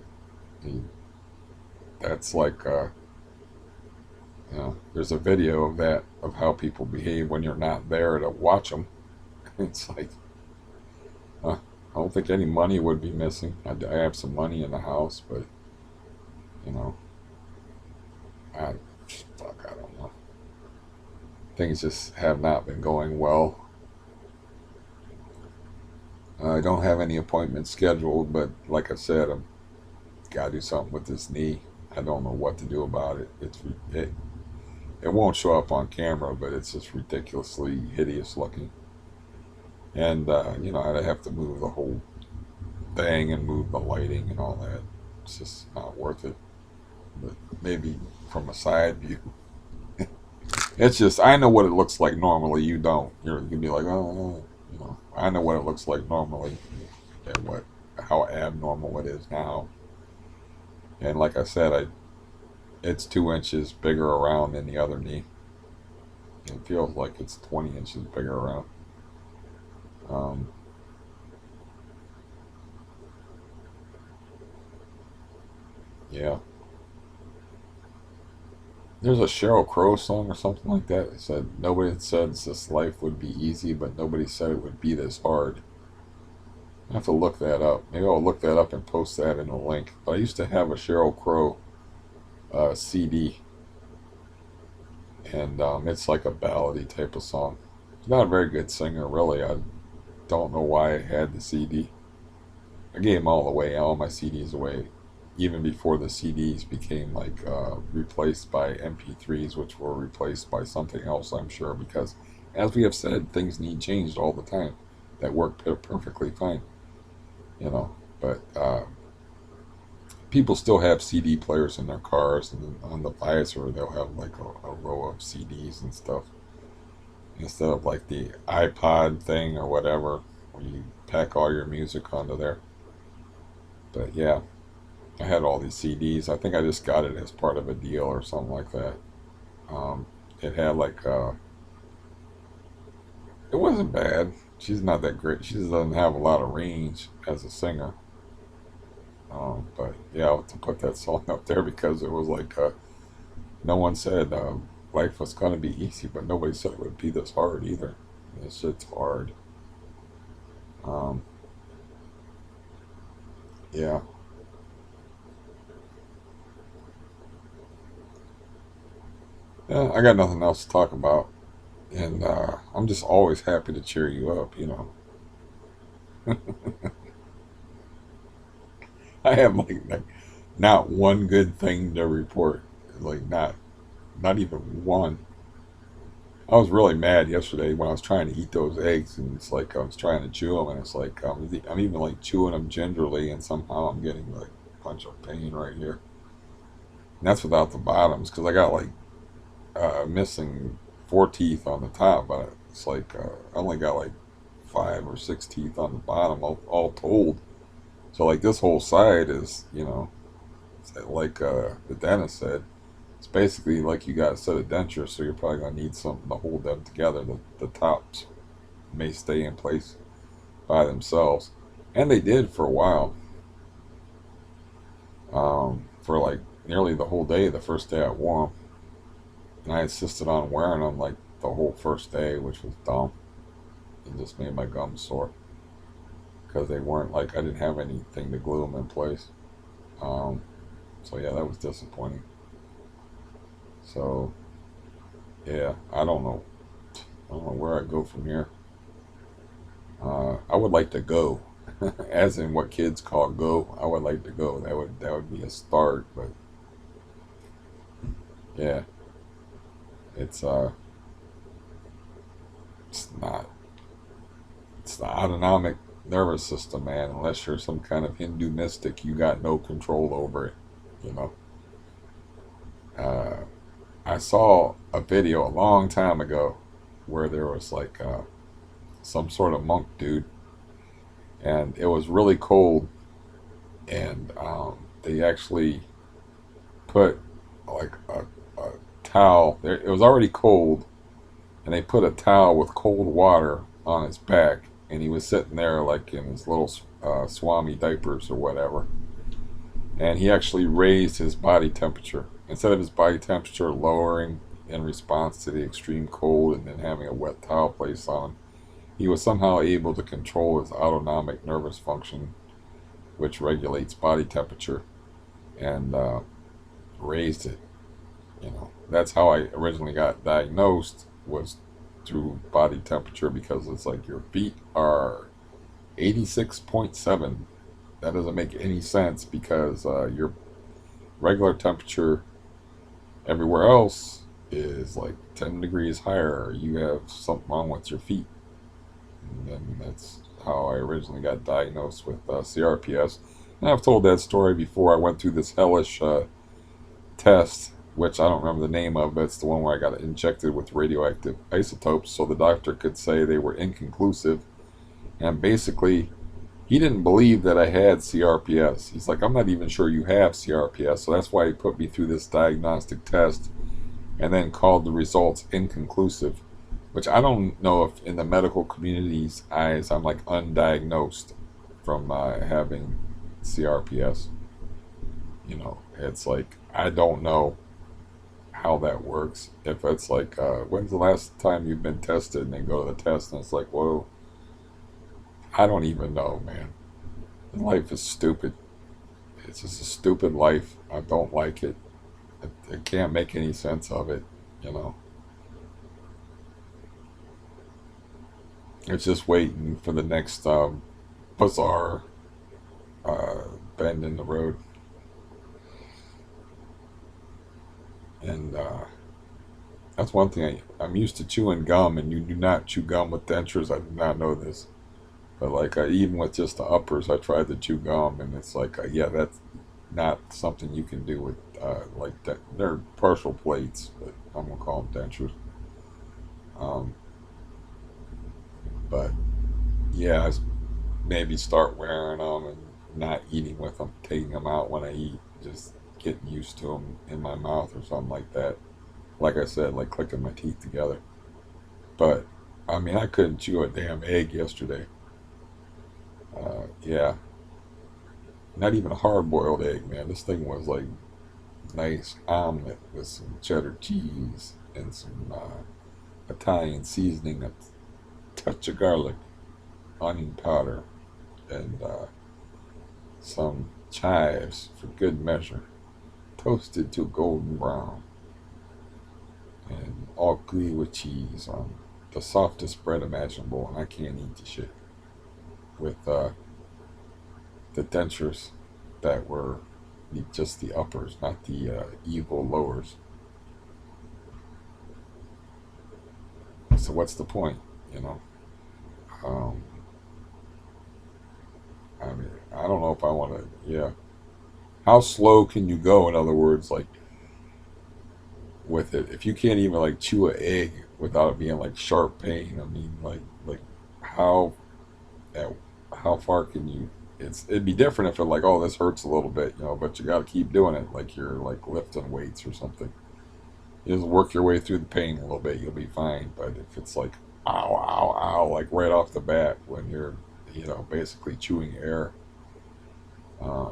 And that's like, there's a video of that, of how people behave when you're not there to watch them. It's like, I don't think any money would be missing. I have some money in the house, but, you know, I, fuck, I don't know. Things just have not been going well. I don't have any appointments scheduled, but like I said, I've got to do something with this knee. I don't know what to do about it. It won't show up on camera, but it's just ridiculously hideous looking. And I'd have to move the whole thing and move the lighting and all that. It's just not worth it. But maybe from a side view, it's just I know what it looks like normally. You don't. You're gonna be like, oh, you know, I know what it looks like normally, and what how abnormal it is now. And like I said, it's 2 inches bigger around than the other knee. It feels like it's 20 inches bigger around. Um, yeah, there's a Sheryl Crow song or something like that. It said nobody had said this life would be easy, but nobody said it would be this hard. I have to look that up. Maybe I'll look that up and post that in a link. But I used to have a Sheryl Crow CD, and it's like a ballady type of song. She's not a very good singer, really. I don't know why I had the CD. I gave them all away, all my CDs away, even before the CDs became like replaced by MP3s, which were replaced by something else, I'm sure, because as we have said, things need changed all the time that work perfectly fine, you know. But people still have CD players in their cars, and on the visor they'll have like a row of CDs and stuff instead of like the iPod thing or whatever, where you pack all your music onto there. But yeah, I had all these CDs. I think I just got it as part of a deal or something like that. Um, it had like it wasn't bad. She's not that great. She just doesn't have a lot of range as a singer. But yeah, I'll have to put that song up there because it was like no one said life was gonna be easy, but nobody said it would be this hard either. This shit's hard. Um, yeah, yeah. I got nothing else to talk about, and I'm just always happy to cheer you up. You know, I have like not one good thing to report. Like not even one. I was really mad yesterday when I was trying to eat those eggs, and it's like I was trying to chew them, and it's like I'm even like chewing them gingerly, and somehow I'm getting like a bunch of pain right here. And that's without the bottoms, because I got like missing 4 teeth on the top, but it's like I only got like 5 or 6 teeth on the bottom, all told. So like this whole side is, you know, like the dentist said, it's basically like you got a set of dentures, so you're probably gonna need something to hold them together. The tops may stay in place by themselves, and they did for a while, for like nearly the whole day. The first day I wore them, and I insisted on wearing them like the whole first day, which was dumb. It just made my gums sore because they weren't like I didn't have anything to glue them in place. Um, so yeah, that was disappointing. So yeah, I don't know. I don't know where I go from here. I would like to go, as in what kids call go. I would like to go. That would be a start. But yeah, it's it's not it's the autonomic nervous system, man. Unless you're some kind of Hindu mystic, you got no control over it. You know. Uh, I saw a video a long time ago where there was like some sort of monk dude, and it was really cold, and they actually put like a towel there. It was already cold, and they put a towel with cold water on his back, and he was sitting there like in his little swami diapers or whatever, and he actually raised his body temperature instead of his body temperature lowering in response to the extreme cold and then having a wet towel placed on him. He was somehow able to control his autonomic nervous function, which regulates body temperature, and raised it. You know, that's how I originally got diagnosed, was through body temperature, because it's like your feet are 86.7. That doesn't make any sense because your regular temperature everywhere else is like 10 degrees higher. You have something wrong with your feet. And that's how I originally got diagnosed with CRPS. And I've told that story before. I went through this hellish test, which I don't remember the name of, but it's the one where I got injected with radioactive isotopes so the doctor could say they were inconclusive. And basically, he didn't believe that I had CRPS. He's like, I'm not even sure you have CRPS. So that's why he put me through this diagnostic test and then called the results inconclusive, which I don't know if in the medical community's eyes I'm like undiagnosed from having CRPS. It's like, I don't know how that works. If it's like, when's the last time you've been tested? And they go to the test and it's like, whoa, I don't even know, man. Life is stupid. It's just a stupid life. I don't like it. I can't make any sense of it, you know. It's just waiting for the next bizarre uh, bend in the road. And that's one thing. I'm used to chewing gum, and you do not chew gum with dentures. I did not know this. But like even with just the uppers, I tried to chew gum, and it's like, yeah, that's not something you can do with they're partial plates, but I'm gonna call them dentures. Um, but yeah, maybe start wearing them and not eating with them, taking them out when I eat, just getting used to them in my mouth or something like that. Like I said, like clicking my teeth together. But I mean, I couldn't chew a damn egg yesterday. Yeah, not even a hard boiled egg, man. This thing was like nice omelet with some cheddar cheese and some Italian seasoning, a touch of garlic, onion powder, and some chives for good measure, toasted to golden brown, and all gooey with cheese on the softest bread imaginable. And I can't eat the shit with the dentures that were just the uppers, not the evil lowers. So what's the point, you know? Um, I mean, I don't know if I want to. Yeah, how slow can you go? In other words, like with it, if you can't even like chew an egg without it being like sharp pain. I mean, like how at, how far can you? It'd be different if it like, oh, this hurts a little bit, but you got to keep doing it like you're like lifting weights or something. You just work your way through the pain a little bit, you'll be fine. But if it's like, ow, ow, ow, like right off the bat when you're, basically chewing air, uh,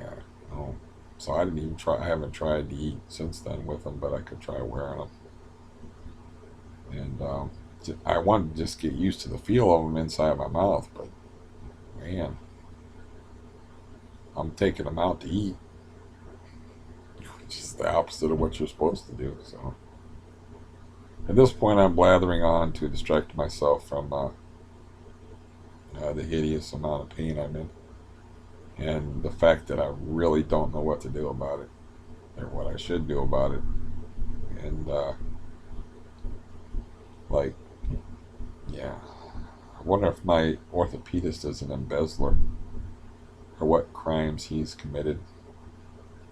yeah, no. So I didn't even try. I haven't tried to eat since then with them, but I could try wearing them. And I wanted to just get used to the feel of them inside my mouth, but man, I'm taking them out to eat, which is the opposite of what you're supposed to do. So at this point, I'm blathering on to distract myself from the hideous amount of pain I'm in, and the fact that I really don't know what to do about it, or what I should do about it. And like, yeah, I wonder if my orthopedist is an embezzler, or what crimes he's committed,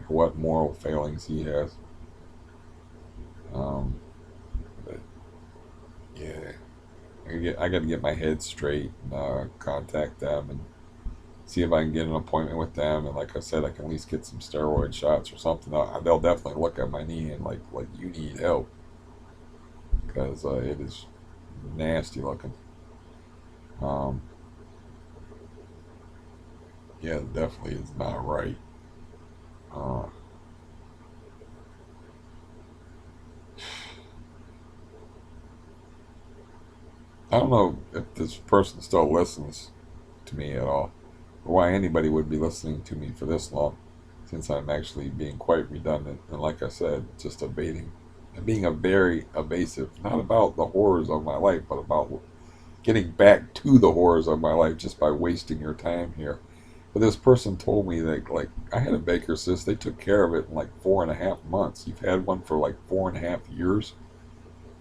or what moral failings he has. Um, but yeah, I got to get my head straight and contact them and see if I can get an appointment with them. And like I said, I can at least get some steroid shots or something. They'll definitely look at my knee and like you need help because it is nasty looking. Um, yeah, it definitely is not right. Uh, I don't know if this person still listens to me at all, or why anybody would be listening to me for this long, since I'm actually being quite redundant and, like I said, just evading and being a very evasive, not about the horrors of my life, but about getting back to the horrors of my life just by wasting your time here. But this person told me that, like, I had a Baker cyst. They took care of it in like 4.5 months. You've had one for like 4.5 years.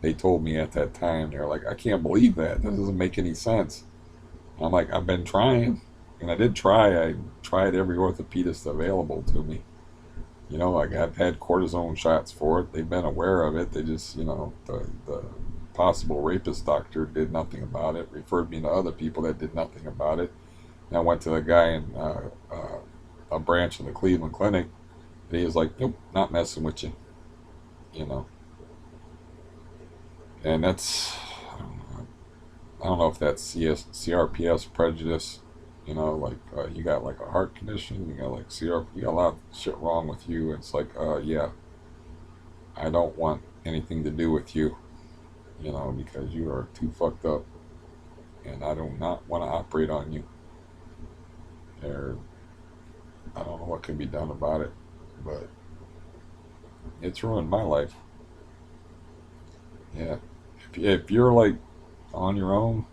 They told me at that time. They're like, I can't believe that. That doesn't make any sense. I'm like, I've been trying. And I did try. I tried every orthopedist available to me. You know, like I've had cortisone shots for it. They've been aware of it. They just, the possible rapist doctor did nothing about it. Referred me to other people that did nothing about it. And I went to the guy in a branch of the Cleveland Clinic. And he was like, "Nope, not messing with you." You know, and that's I don't know if that's CRPS prejudice. You know, like you got like a heart condition, you got like you got a lot of shit wrong with you. It's like, yeah, I don't want anything to do with you, because you are too fucked up, and I do not want to operate on you. Or I don't know what can be done about it, but it's ruined my life. Yeah, if you're like on your own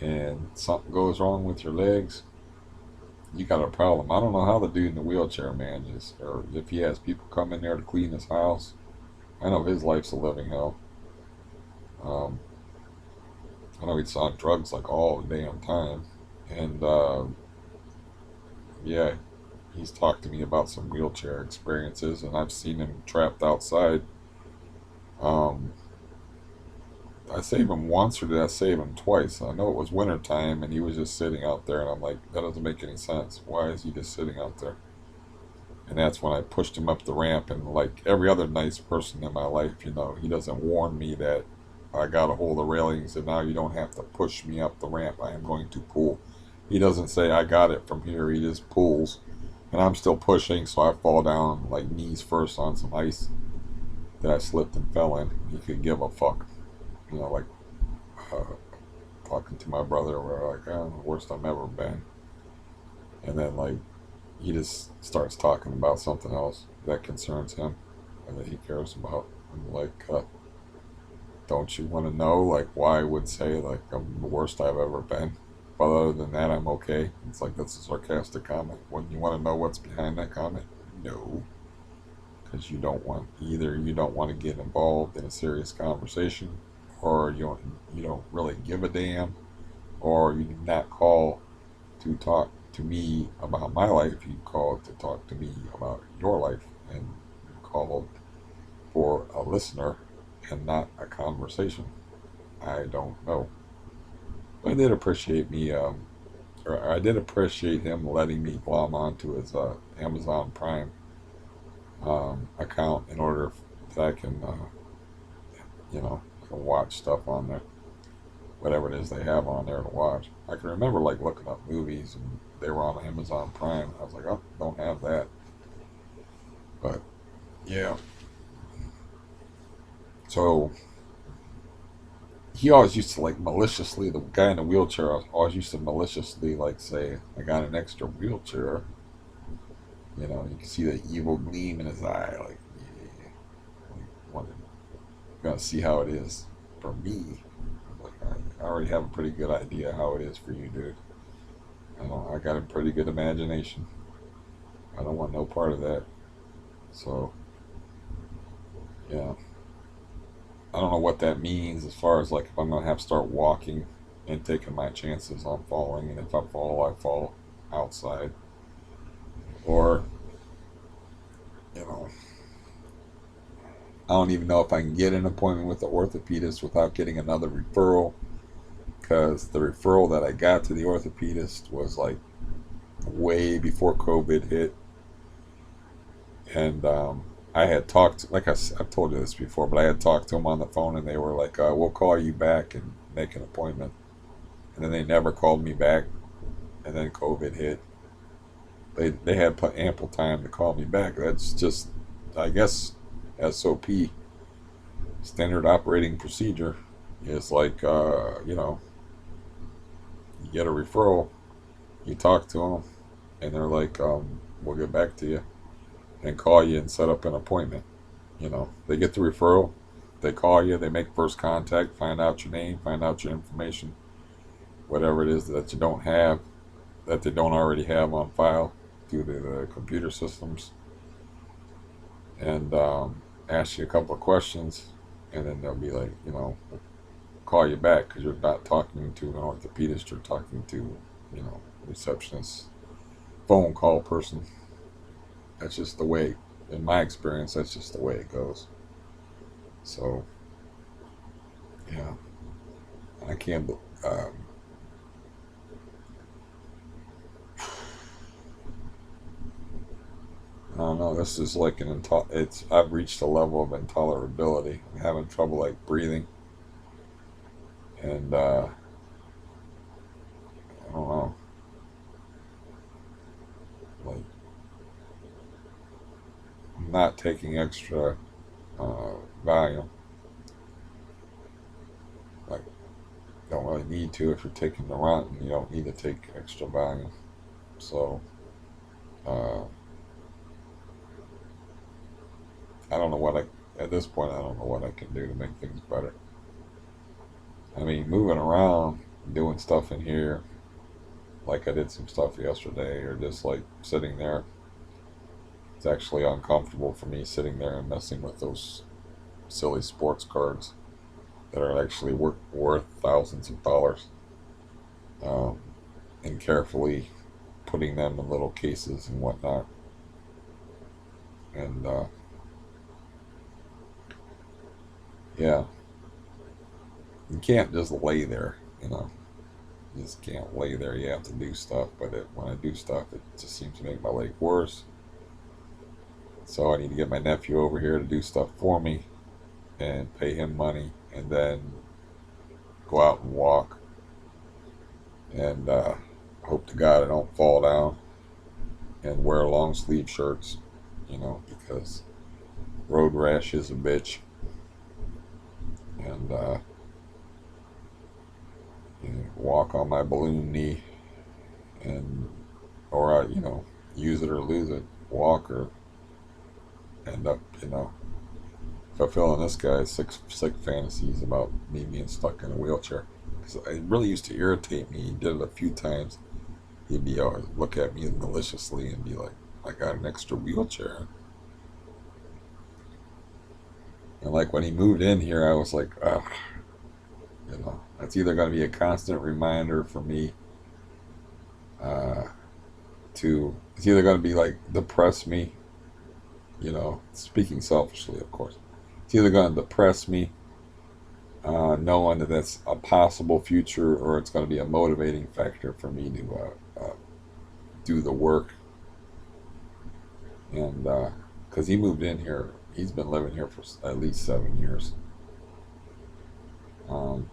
and something goes wrong with your legs, you got a problem. I don't know how the dude in the wheelchair manages, or if he has people come in there to clean his house. I know his life's a living hell. Um, I know he's on drugs like all the damn time, and yeah, he's talked to me about some wheelchair experiences, and I've seen him trapped outside. Um, I saved him once, or did I save him twice? I know it was winter time, and he was just sitting out there, and I'm like, that doesn't make any sense. Why is he just sitting out there? And that's when I pushed him up the ramp. And like every other nice person in my life, he doesn't warn me that I got a hold of railings and now you don't have to push me up the ramp. I am going to pull. He doesn't say I got it from here. He just pulls, and I'm still pushing, so I fall down like knees first on some ice that I slipped and fell in. He could give a fuck, like uh, talking to my brother. We're like, oh, the worst I've ever been. And then like he just starts talking about something else that concerns him and that he cares about. I'm like, don't you want to know like why I would say like I'm the worst I've ever been? But other than that, I'm okay. It's like that's a sarcastic comment. Wouldn't you want to know what's behind that comment? No, because you don't want to get involved in a serious conversation, or you don't really give a damn, or you do not call to talk to me about my life. You called to talk to me about your life, and you called for a listener and not a conversation. I don't know. But I did appreciate or I did appreciate him letting me glom onto his Amazon Prime account in order that I can, I can watch stuff on there, whatever it is they have on there to watch. I can remember like looking up movies and they were on Amazon Prime. I was like, oh, don't have that. But yeah, so he always used to like maliciously, the guy in the wheelchair always used to maliciously like say, I got an extra wheelchair. You can see the evil gleam in his eye, like, yeah, like, gonna see how it is for me. Like, I already have a pretty good idea how it is for you, dude. I got a pretty good imagination. I don't want no part of that. So, yeah. I don't know what that means as far as like if I'm gonna have to start walking and taking my chances on falling, and if I fall outside, or you know, I don't even know if I can get an appointment with the orthopedist without getting another referral, because the referral that I got to the orthopedist was like way before COVID hit, and I had talked, like I've told you this before, but I had talked to them on the phone, and they were like, "We'll call you back and make an appointment," and then they never called me back, and then COVID hit. They had ample time to call me back. That's just, I guess, SOP, standard operating procedure. Is like, you get a referral, you talk to them, and they're like, "We'll get back to you," and call you and set up an appointment. They get the referral, they call you, they make first contact, find out your name, find out your information, whatever it is that you don't have, that they don't already have on file through the computer systems, and ask you a couple of questions, and then they'll be like, call you back because you're not talking to an orthopedist, you're talking to, receptionist, phone call person. That's just the way, in my experience, that's just the way it goes. So, yeah, I can't. I don't know. This is like it's. I've reached a level of intolerability. I'm having trouble like breathing, and I don't know, like not taking extra volume. Like, don't really need to if you're taking the runt. You don't need to take extra volume. So, uh, I don't know what I. At this point, I don't know what I can do to make things better. I mean, moving around, doing stuff in here, like I did some stuff yesterday, or just like sitting there. It's actually uncomfortable for me sitting there and messing with those silly sports cards that are actually worth thousands of dollars, um, and carefully putting them in little cases and whatnot. And yeah, you can't just lay there, you know. You just can't lay there. You have to do stuff. But when I do stuff, it just seems to make my leg worse. So I need to get my nephew over here to do stuff for me and pay him money, and then go out and walk, and hope to God I don't fall down, and wear long sleeve shirts, because road rash is a bitch. And walk on my balloon knee, and or use it or lose it, walk or end up fulfilling this guy's sick fantasies about me being stuck in a wheelchair. Because it really used to irritate me. He did it a few times. He'd be look at me maliciously and be like, "I got an extra wheelchair." And like when he moved in here, I was like, ugh, that's either going to be a constant reminder for me uh, to. It's either going to be like depress me, speaking selfishly, of course. It's either going to depress me, knowing that that's a possible future, or it's going to be a motivating factor for me to do the work. And because he moved in here, he's been living here for at least 7 years. Um,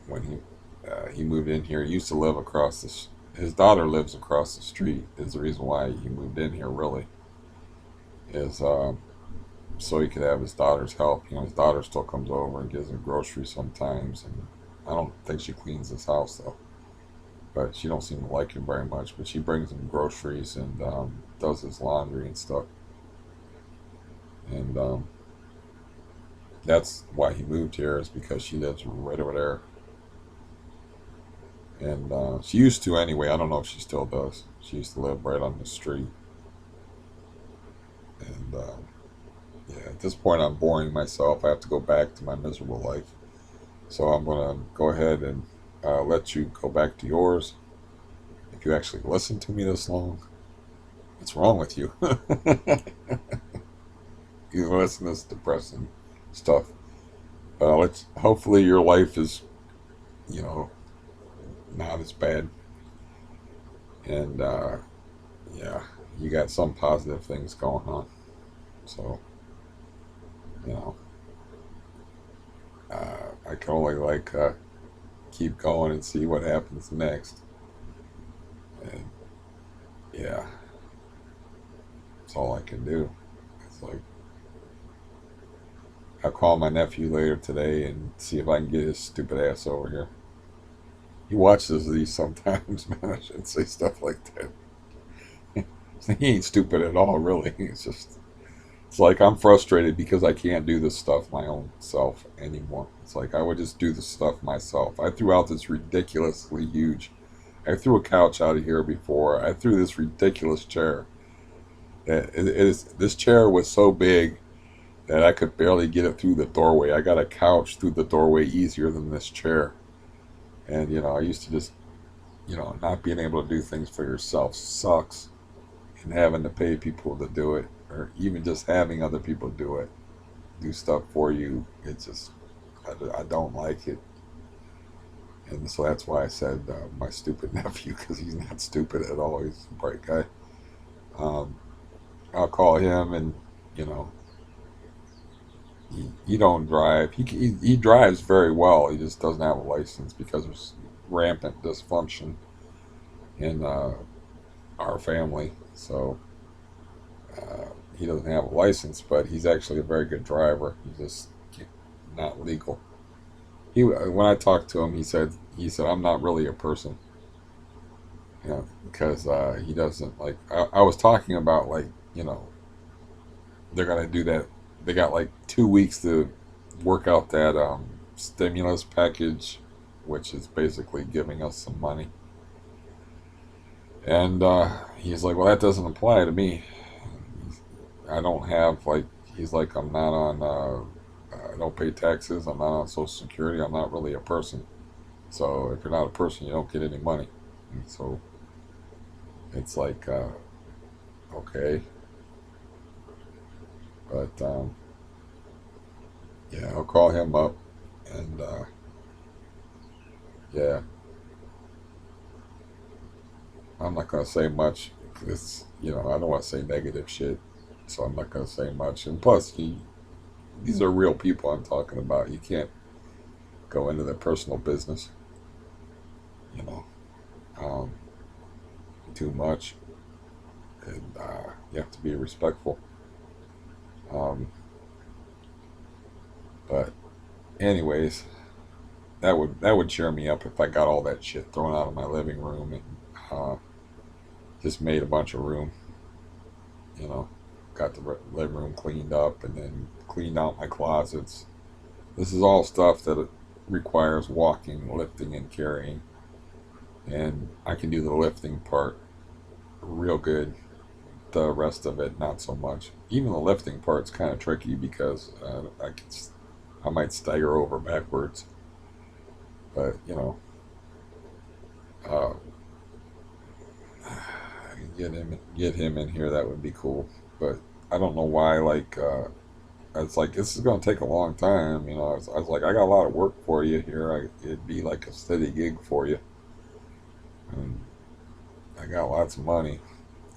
when he moved in here, he used to live across his daughter lives across the street. Is the reason why he moved in here, really, is so he could have his daughter's help. His daughter still comes over and gives him groceries sometimes, and I don't think she cleans his house though. But she don't seem to like him very much. But she brings him groceries and does his laundry and stuff. And that's why he moved here, is because she lives right over there. And she used to anyway. I don't know if she still does. She used to live right on the street. And yeah, at this point, I'm boring myself. I have to go back to my miserable life. So I'm going to go ahead and let you go back to yours. If you actually listen to me this long, what's wrong with you? You listen to this depressing stuff. Hopefully your life is, you know, not as bad. And yeah, you got some positive things going on. So, you know, I can only keep going and see what happens next. And yeah, that's all I can do. It's like, I'll call my nephew later today and see if I can get his stupid ass over here. He watches these sometimes, man. I shouldn't say stuff like that. He ain't stupid at all, really. It's like I'm frustrated because I can't do this stuff my own self anymore. It's like I would just do the stuff myself. I threw out this ridiculously huge. I threw a couch out of here before. I threw this ridiculous chair. This chair was so big that I could barely get it through the doorway. I got a couch through the doorway easier than this chair. And I used to just not being able to do things for yourself sucks, and having to pay people to do it, or even just having other people do stuff for you, it's just, I don't like it. And so that's why I said my stupid nephew, because he's not stupid at all. He's a bright guy. Um, I'll call him, and you know, he don't drive. He drives very well. He just doesn't have a license because there's rampant dysfunction in our family. So he doesn't have a license, but he's actually a very good driver. He's just not legal. He When I talked to him, he said I'm not really a person. Because he doesn't like. I was talking about, like, they're gonna do that. They got like 2 weeks to work out that stimulus package, which is basically giving us some money. And he's like, well, that doesn't apply to me. I don't have, like, he's like, I'm not on, I don't pay taxes. I'm not on Social Security. I'm not really a person. So if you're not a person, you don't get any money. And so it's like, okay. But yeah, I'll call him up, and yeah, I'm not gonna say much because I don't want to say negative shit, so I'm not gonna say much. And plus, these are real people I'm talking about. You can't go into their personal business, you know, um, too much, and you have to be respectful. Um, but anyways, that would cheer me up if I got all that shit thrown out of my living room, and uh, just made a bunch of room. You know, got the living room cleaned up, and then cleaned out my closets. This is all stuff that requires walking, lifting, and carrying, and I can do the lifting part real good. The rest of it, not so much. Even the lifting part's kind of tricky because I might stagger over backwards, but uh, get him in here. That would be cool, but I don't know why. Like, it's like this is going to take a long time. I was like, I got a lot of work for you here. It'd be like a steady gig for you, and I got lots of money.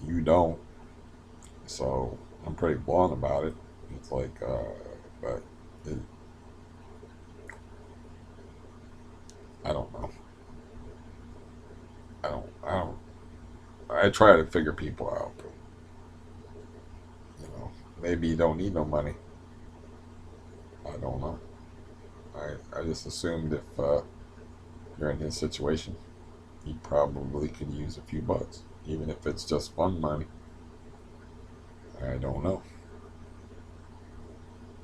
You don't, so I'm pretty blunt about it. It's like, but it, I don't know. I don't. I try to figure people out, but you know, maybe you don't need no money. I don't know. I just assumed if you're in his situation, he probably could use a few bucks, even if it's just fun money. I don't know.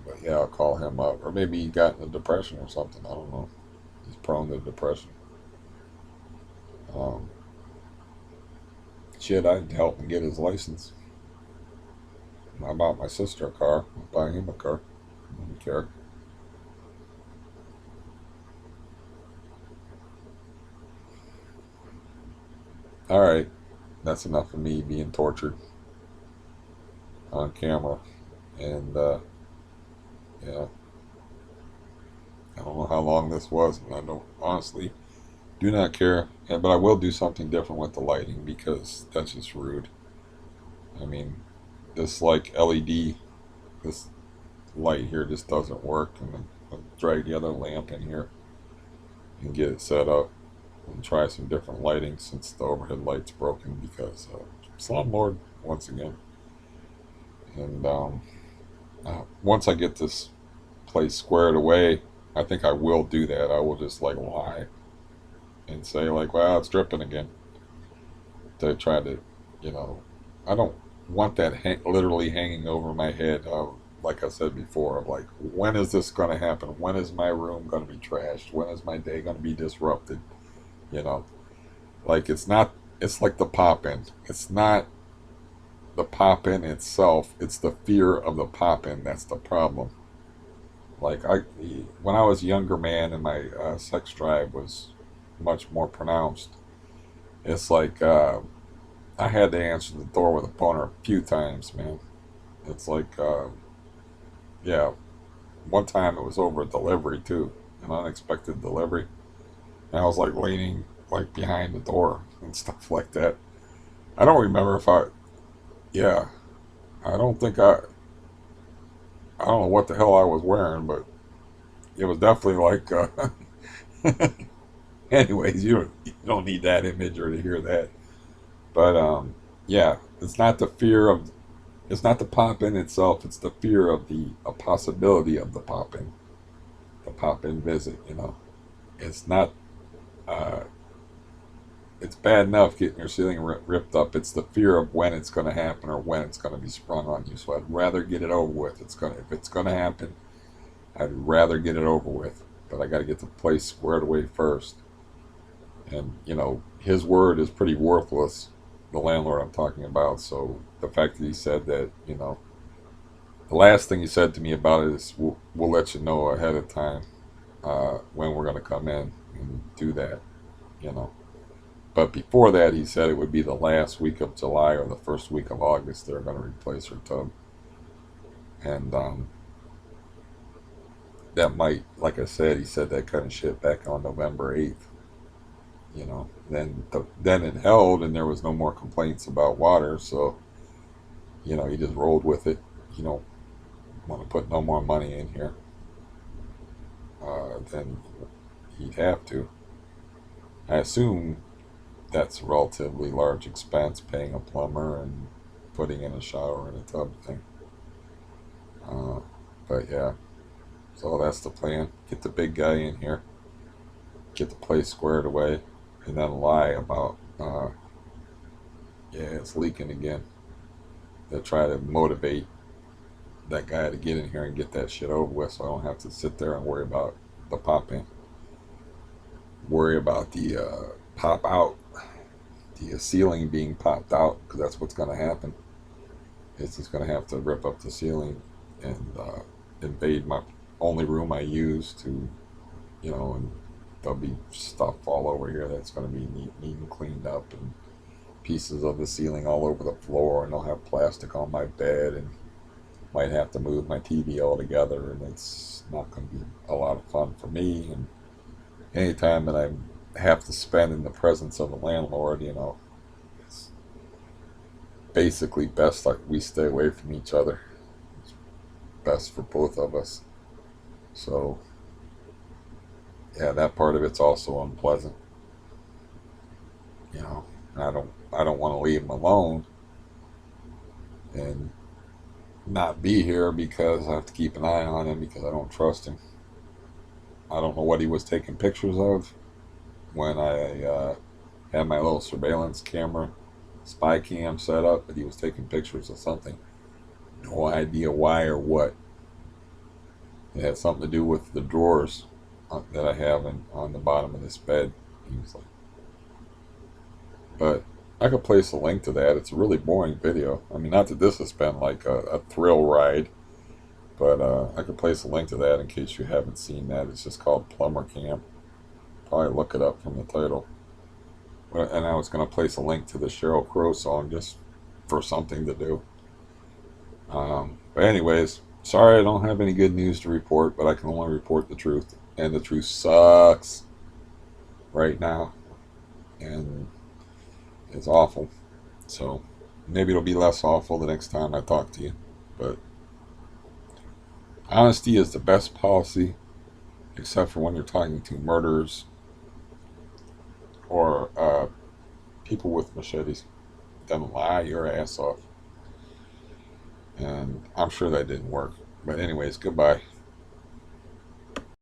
But yeah, I'll call him up. Or maybe he got in a depression or something. I don't know. He's prone to depression. Um, Shit, I'd help him get his license. I bought my sister a car. I'm buying him a car. I don't care. Alright, that's enough of me being tortured on camera. And, yeah, I don't know how long this was, and I don't honestly do not care. But I will do something different with the lighting because that's just rude. I mean, this like LED, this light here just doesn't work, and I'll drag the other lamp in here and get it set up and try some different lighting since the overhead light's broken because slumlord once again. And once I get this place squared away, I think I will do that. I will just like lie and say like, "Wow, it's dripping again," to try to, you know, I don't want that literally hanging over my head. Like I said before, of like, when is this going to happen? When is my room going to be trashed? When is my day going to be disrupted? You know, like it's not. It's like the pop in. It's not the pop in itself. It's the fear of the pop in that's the problem. Like when I was a younger man and my sex drive was much more pronounced, It's like I had to answer the door with a boner a few times, man. It's like, yeah, one time it was over a delivery too, an unexpected delivery. And I was like leaning like behind the door and stuff like that. I don't remember if yeah, I don't think I don't know what the hell I was wearing, but it was definitely like, anyways, you don't need that image or to hear that. But, yeah, it's not the fear of, it's not the pop in itself, it's the fear of the a possibility of the pop in visit, you know. It's not, uh, it's bad enough getting your ceiling ripped up. It's the fear of when it's going to happen or when it's going to be sprung on you. So I'd rather get it over with. If it's going to happen, I'd rather get it over with. But I got to get the place squared away first. And you know, his word is pretty worthless. The landlord I'm talking about. So the fact that he said that, you know, the last thing he said to me about it is, we'll let you know ahead of time when we're going to come in and do that. You know. But before that, he said it would be the last week of July or the first week of August they're going to replace her tub. And that might, like I said, he said that kind of shit back on November 8th. You know, then it held and there was no more complaints about water. So, you know, he just rolled with it. You don't want to put no more money in here. Then he'd have to. I assume that's a relatively large expense, paying a plumber and putting in a shower and a tub thing. Uh, but yeah, so that's the plan. Get the big guy in here, get the place squared away, and then lie about, yeah, it's leaking again. They'll try to motivate that guy to get in here and get that shit over with so I don't have to sit there and worry about the pop in. Worry about the pop out, the ceiling being popped out, because that's what's going to happen. It's just going to have to rip up the ceiling and invade my only room I use to, you know, and there'll be stuff all over here that's going to be neat and cleaned up, and pieces of the ceiling all over the floor, and I'll have plastic on my bed, and might have to move my TV altogether, and it's not going to be a lot of fun for me. And any time that I have to spend in the presence of a landlord, you know, it's basically best like we stay away from each other. It's best for both of us. So yeah, that part of it's also unpleasant. You know, I don't want to leave him alone and not be here because I have to keep an eye on him because I don't trust him. I don't know what he was taking pictures of when I had my little surveillance camera spy cam set up, but he was taking pictures of something. No idea why or what. It had something to do with the drawers that I have on the bottom of this bed. He was like, but I could place a link to that. It's a really boring video. I mean, not that this has been like a thrill ride, but I could place a link to that in case you haven't seen that. It's just called Plumber Camp. Probably look it up from the title. And I was going to place a link to the Sheryl Crow song just for something to do. But anyways, sorry I don't have any good news to report, but I can only report the truth. And the truth sucks right now. And it's awful. So maybe it'll be less awful the next time I talk to you. But honesty is the best policy, except for when you're talking to murderers or people with machetes. Then lie your ass off. And I'm sure that didn't work. But anyways, goodbye.